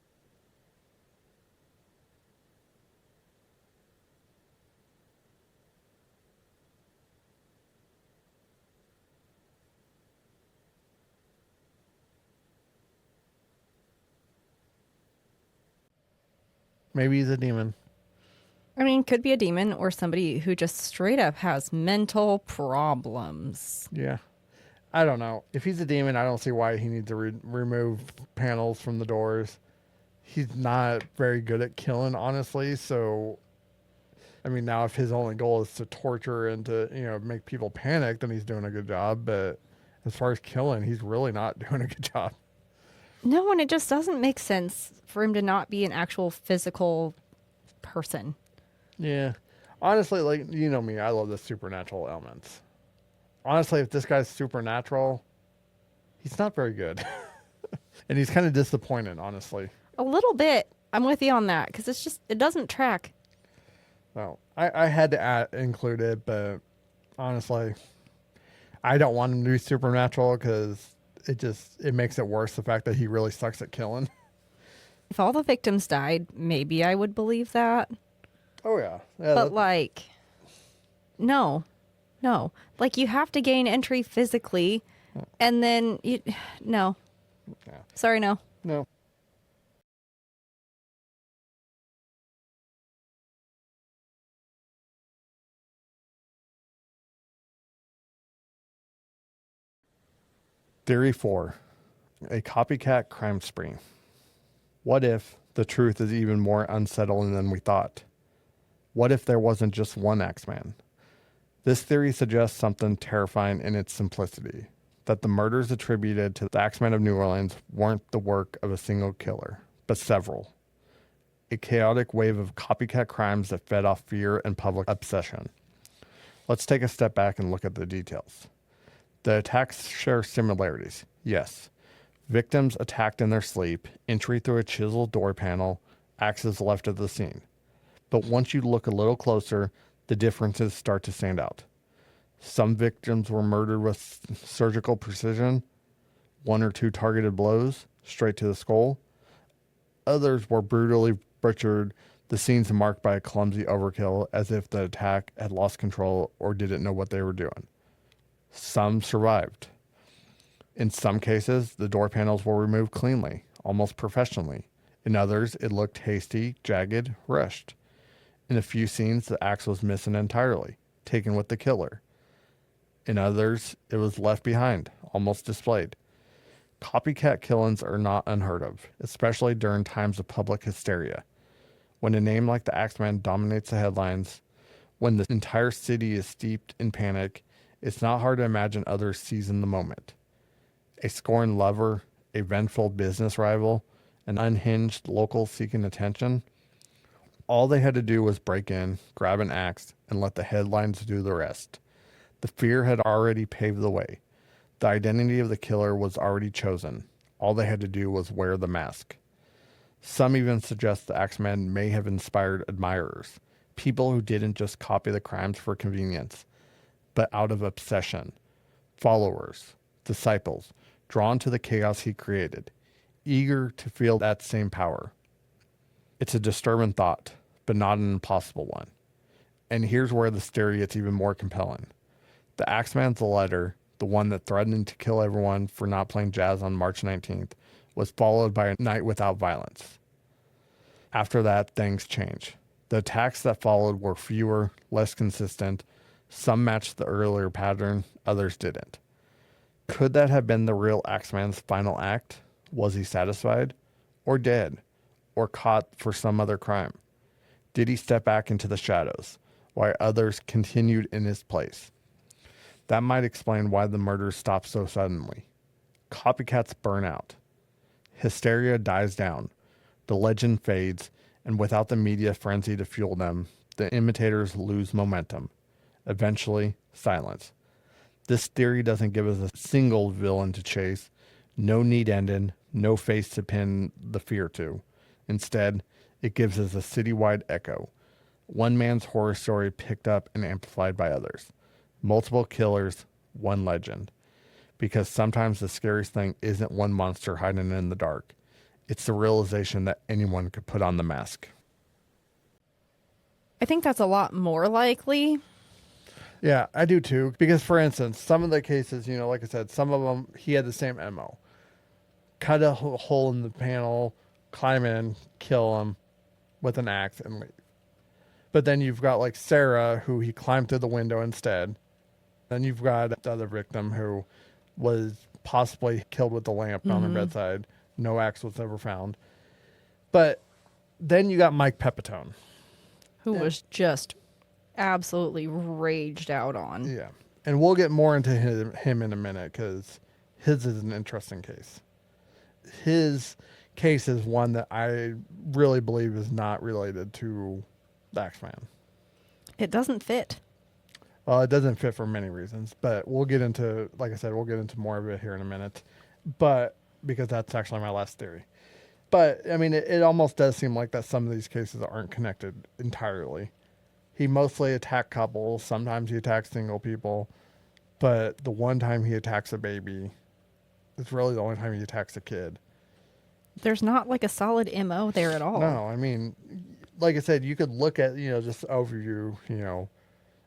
Speaker 1: Maybe he's a demon.
Speaker 3: I mean, could be a demon or somebody who just straight up has mental problems.
Speaker 1: Yeah. I don't know. If he's a demon, I don't see why he needs to remove panels from the doors. He's not very good at killing, honestly. So, I mean, now if his only goal is to torture and to, make people panic, then he's doing a good job. But as far as killing, he's really not doing a good job.
Speaker 3: No, and it just doesn't make sense for him to not be an actual physical person.
Speaker 1: Yeah. Honestly, like, you know me, I love the supernatural elements. Honestly, if this guy's supernatural, he's not very good. And he's kind of disappointed, honestly.
Speaker 3: A little bit. I'm with you on that because it doesn't track.
Speaker 1: Well, I had to include it, but honestly, I don't want him to be supernatural because it makes it worse, the fact that he really sucks at killing.
Speaker 3: If all the victims died, maybe I would believe that.
Speaker 1: Oh, yeah.
Speaker 3: But no. Like, you have to gain entry physically, and then no.
Speaker 1: Yeah.
Speaker 3: Sorry, no.
Speaker 1: No. Theory 4. A copycat crime spree. What if the truth is even more unsettling than we thought? What if there wasn't just one Axeman? This theory suggests something terrifying in its simplicity, that the murders attributed to the Axeman of New Orleans weren't the work of a single killer, but several. A chaotic wave of copycat crimes that fed off fear and public obsession. Let's take a step back and look at the details. The attacks share similarities, yes. Victims attacked in their sleep, entry through a chiseled door panel, axes left at the scene. But once you look a little closer, the differences start to stand out. Some victims were murdered with surgical precision, 1 or 2 targeted blows straight to the skull. Others were brutally butchered, the scenes marked by a clumsy overkill as if the attack had lost control or didn't know what they were doing. Some survived. In some cases, the door panels were removed cleanly, almost professionally. In others, it looked hasty, jagged, rushed. In a few scenes, the axe was missing entirely, taken with the killer. In others, it was left behind, almost displayed. Copycat killings are not unheard of, especially during times of public hysteria. When a name like the Axeman dominates the headlines, when the entire city is steeped in panic, it's not hard to imagine others seizing the moment. A scorned lover, a vengeful business rival, an unhinged local seeking attention. All they had to do was break in, grab an axe, and let the headlines do the rest. The fear had already paved the way. The identity of the killer was already chosen. All they had to do was wear the mask. Some even suggest the Axeman may have inspired admirers, people who didn't just copy the crimes for convenience, but out of obsession. Followers, disciples, drawn to the chaos he created, eager to feel that same power. It's a disturbing thought, but not an impossible one. And here's where the story gets even more compelling. The Axeman's letter, the one that threatened to kill everyone for not playing jazz on March 19th, was followed by a night without violence. After that, things changed. The attacks that followed were fewer, less consistent. Some matched the earlier pattern, others didn't. Could that have been the real Axeman's final act? Was he satisfied? Or dead? Or caught for some other crime? Did he step back into the shadows, while others continued in his place? That might explain why the murders stopped so suddenly. Copycats burn out. Hysteria dies down. The legend fades, and without the media frenzy to fuel them, the imitators lose momentum. Eventually, silence. This theory doesn't give us a single villain to chase, no neat ending, no face to pin the fear to. Instead, it gives us a citywide echo. One man's horror story picked up and amplified by others. Multiple killers, one legend. Because sometimes the scariest thing isn't one monster hiding in the dark. It's the realization that anyone could put on the mask.
Speaker 3: I think that's a lot more likely.
Speaker 1: Yeah, I do too. Because, for instance, some of the cases, like I said, some of them, he had the same MO. Cut a hole in the panel, climb in, kill him with an axe, and leave. But then you've got, like, Sarah, who he climbed through the window instead. Then you've got the other victim who was possibly killed with the lamp on her bedside. No axe was ever found. But then you got Mike Pepitone.
Speaker 3: Who was just absolutely raged out on.
Speaker 1: Yeah. And we'll get more into him in a minute because his is an interesting case. His case is one that I really believe is not related to the Axeman.
Speaker 3: It doesn't fit.
Speaker 1: Well, it doesn't fit for many reasons, but we'll get into, like I said, we'll get into more of it here in a minute. But because that's actually my last theory. But I mean, it almost does seem like that some of these cases aren't connected entirely. He mostly attacked couples. Sometimes he attacks single people. But the one time he attacks a baby, it's really the only time he attacks a kid.
Speaker 3: There's not like a solid MO there at all.
Speaker 1: No, I mean, like I said, you could look at, just overview,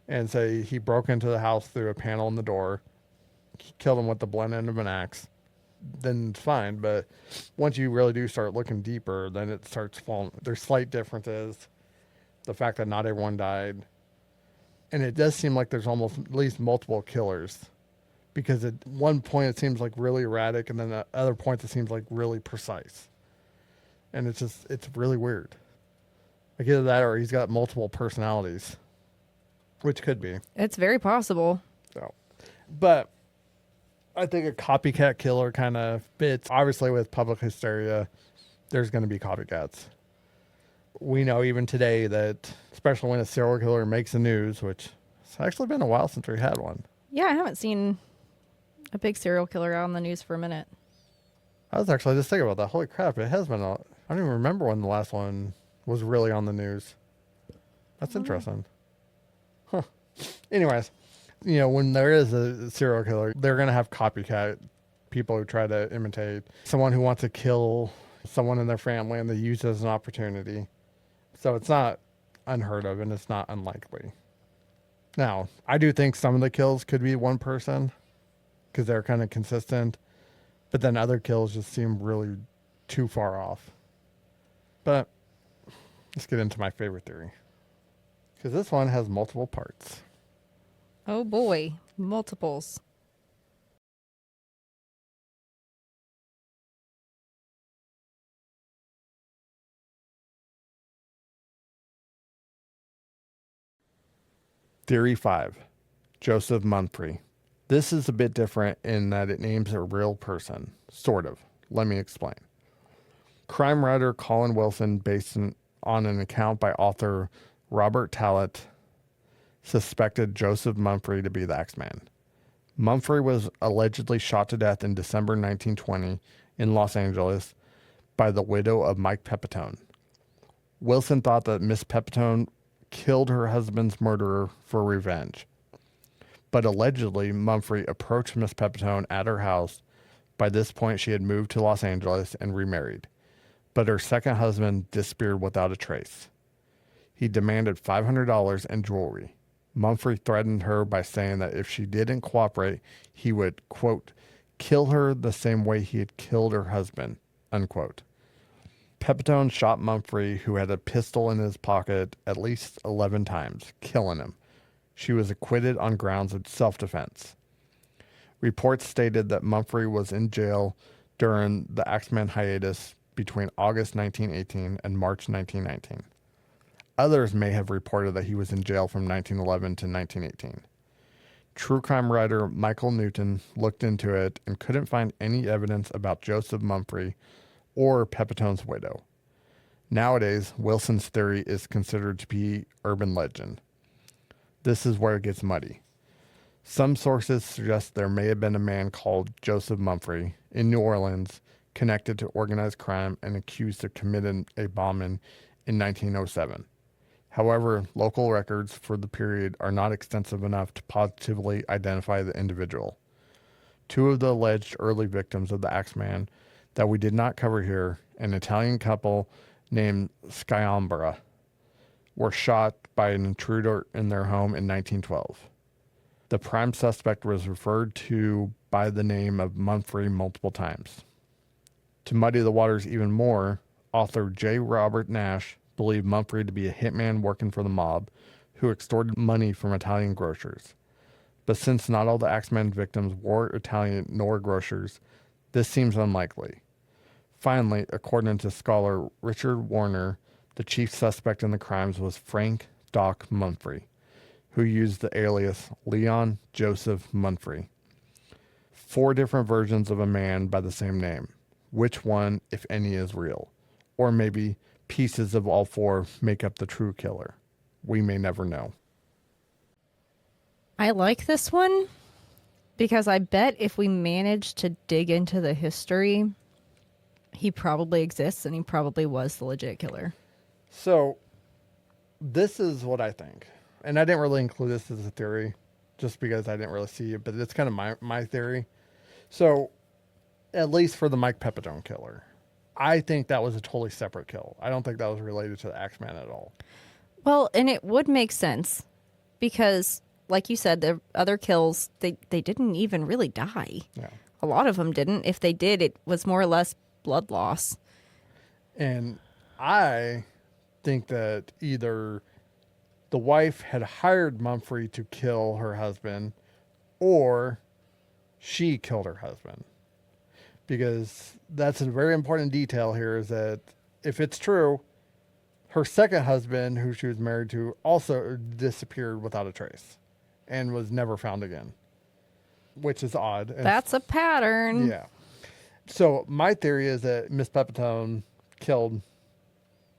Speaker 1: and say he broke into the house through a panel in the door, killed him with the blunt end of an axe, then it's fine. But once you really do start looking deeper, then it starts falling. There's slight differences. The fact that not everyone died. And it does seem like there's almost at least multiple killers. Because at one point it seems like really erratic, and then at other points it seems like really precise. And it's really weird. Like either that or he's got multiple personalities. Which could be.
Speaker 3: It's very possible.
Speaker 1: So, but I think a copycat killer kind of fits. Obviously, with public hysteria, there's going to be copycats. We know even today that, especially when a serial killer makes the news, which it's actually been a while since we had one.
Speaker 3: Yeah, I haven't seen a big serial killer out on the news for a minute.
Speaker 1: I was actually just thinking about that. Holy crap, it has been I don't even remember when the last one was really on the news. That's interesting. Huh. Anyways, when there is a serial killer, they're going to have copycat people who try to imitate someone who wants to kill, someone in their family and they use it as an opportunity. So it's not unheard of and it's not unlikely. Now, I do think some of the kills could be one person because they're kind of consistent, but then other kills just seem really too far off. But let's get into my favorite theory because this one has multiple parts.
Speaker 3: Oh boy, multiples.
Speaker 1: Theory 5, Joseph Mumphrey. This is a bit different in that it names a real person. Sort of. Let me explain. Crime writer Colin Wilson, based on an account by author Robert Tallett, suspected Joseph Mumphrey to be the Axeman. Mumphrey was allegedly shot to death in December 1920 in Los Angeles by the widow of Mike Pepitone. Wilson thought that Miss Pepitone killed her husband's murderer for revenge. But allegedly, Mumphrey approached Miss Pepitone at her house. By this point, she had moved to Los Angeles and remarried. But her second husband disappeared without a trace. He demanded $500 and jewelry. Mumphrey threatened her by saying that if she didn't cooperate, he would, quote, kill her the same way he had killed her husband, unquote. Pepitone shot Mumphrey, who had a pistol in his pocket, at least 11 times, killing him. She was acquitted on grounds of self-defense. Reports stated that Mumphrey was in jail during the Axeman hiatus between August 1918 and March 1919. Others may have reported that he was in jail from 1911 to 1918. True crime writer Michael Newton looked into it and couldn't find any evidence about Joseph Mumphrey or Pepitone's widow. Nowadays, Wilson's theory is considered to be urban legend. This is where it gets muddy. Some sources suggest there may have been a man called Joseph Mumphrey in New Orleans connected to organized crime and accused of committing a bombing in 1907. However, local records for the period are not extensive enough to positively identify the individual. Two of the alleged early victims of the Axeman that we did not cover here, an Italian couple named Sciambra, were shot by an intruder in their home in 1912. The prime suspect was referred to by the name of Mumphrey multiple times. To muddy the waters even more, author J. Robert Nash believed Mumphrey to be a hitman working for the mob who extorted money from Italian grocers. But since not all the Axeman victims were Italian nor grocers, this seems unlikely. Finally, according to scholar Richard Warner, the chief suspect in the crimes was Frank Doc Mumphrey, who used the alias Leon Joseph Mumphrey. 4 different versions of a man by the same name. Which one, if any, is real? Or maybe pieces of all 4 make up the true killer. We may never know.
Speaker 3: I like this one because I bet if we manage to dig into the history, he probably exists and he probably was the legit killer.
Speaker 1: So, this is what I think. And I didn't really include this as a theory just because I didn't really see it, but it's kind of my theory. So, at least for the Mike Pepitone killer, I think that was a totally separate kill. I don't think that was related to the Axeman at all.
Speaker 3: Well, and it would make sense because, like you said, the other kills, they didn't even really die.
Speaker 1: Yeah.
Speaker 3: A lot of them didn't. If they did, it was more or less blood loss.
Speaker 1: And I think that either the wife had hired Mumphrey to kill her husband or she killed her husband. Because that's a very important detail here is that if it's true, her second husband, who she was married to, also disappeared without a trace and was never found again, which is odd. And
Speaker 3: That's a pattern.
Speaker 1: yeah. So my theory is that Miss Pepitone killed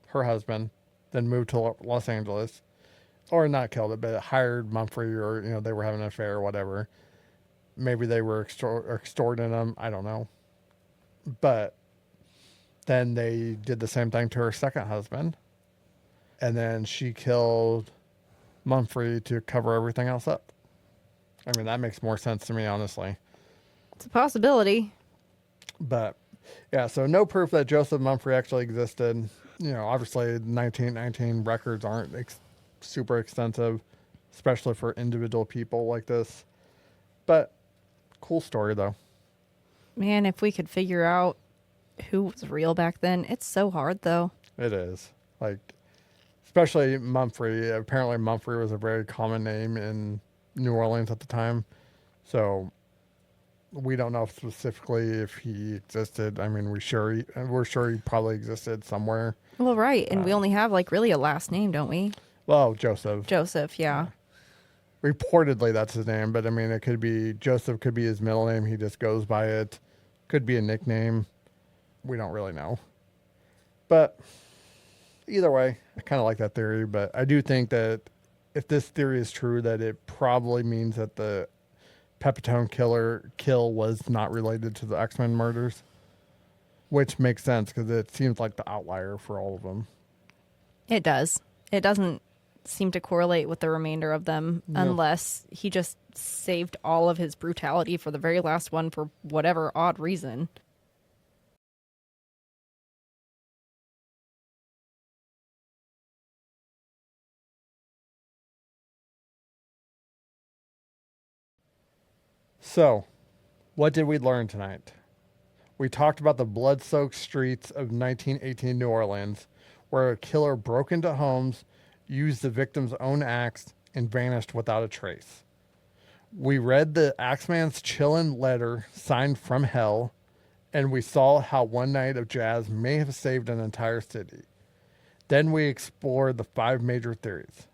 Speaker 1: her husband, then moved to Los Angeles, or not killed it, but hired Mumphrey, or they were having an affair or whatever. Maybe they were extorting him. I don't know. But then they did the same thing to her second husband, and then she killed Mumphrey to cover everything else up. I mean, that makes more sense to me, honestly.
Speaker 3: It's a possibility.
Speaker 1: But Yeah, so no proof that Joseph Mumfre actually existed. Obviously 1919 records aren't super extensive, especially for individual people like this. But cool story though.
Speaker 3: Man, if we could figure out who was real back then, it's so hard though.
Speaker 1: It is. Like, especially Mumfre. Apparently Mumfre was a very common name in New Orleans at the time. So we don't know specifically if he existed. I mean, we're sure he probably existed somewhere.
Speaker 3: Well, right, and we only have like really a last name, don't we?
Speaker 1: Well, Joseph.
Speaker 3: Joseph, yeah.
Speaker 1: Reportedly, that's his name, but I mean, it could be Joseph. Could be his middle name. He just goes by it. Could be a nickname. We don't really know. But either way, I kind of like that theory. But I do think that if this theory is true, that it probably means that the Pepitone kill was not related to the X-Men murders, which makes sense because it seems like the outlier for all of them.
Speaker 3: It does. It doesn't seem to correlate with the remainder of them unless he just saved all of his brutality for the very last one for whatever odd reason.
Speaker 1: So, what did we learn tonight? We talked about the blood-soaked streets of 1918 New Orleans, where a killer broke into homes, used the victim's own axe, and vanished without a trace. We read the Axeman's chillin' letter signed from hell, and we saw how one night of jazz may have saved an entire city. Then we explored the 5 major theories.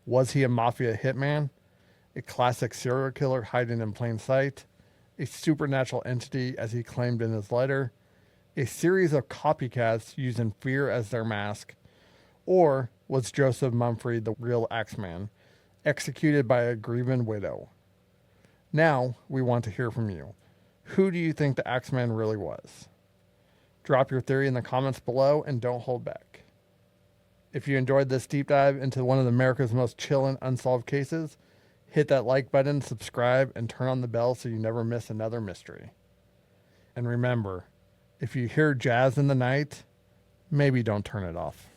Speaker 1: Was he a Mafia hitman? A classic serial killer hiding in plain sight? A supernatural entity as he claimed in his letter? A series of copycats using fear as their mask? Or was Joseph Mumfre the real Axeman, executed by a grieving widow? Now we want to hear from you. Who do you think the Axeman really was? Drop your theory in the comments below and don't hold back. If you enjoyed this deep dive into one of America's most chillin' unsolved cases, hit that like button, subscribe, and turn on the bell so you never miss another mystery. And remember, if you hear jazz in the night, maybe don't turn it off.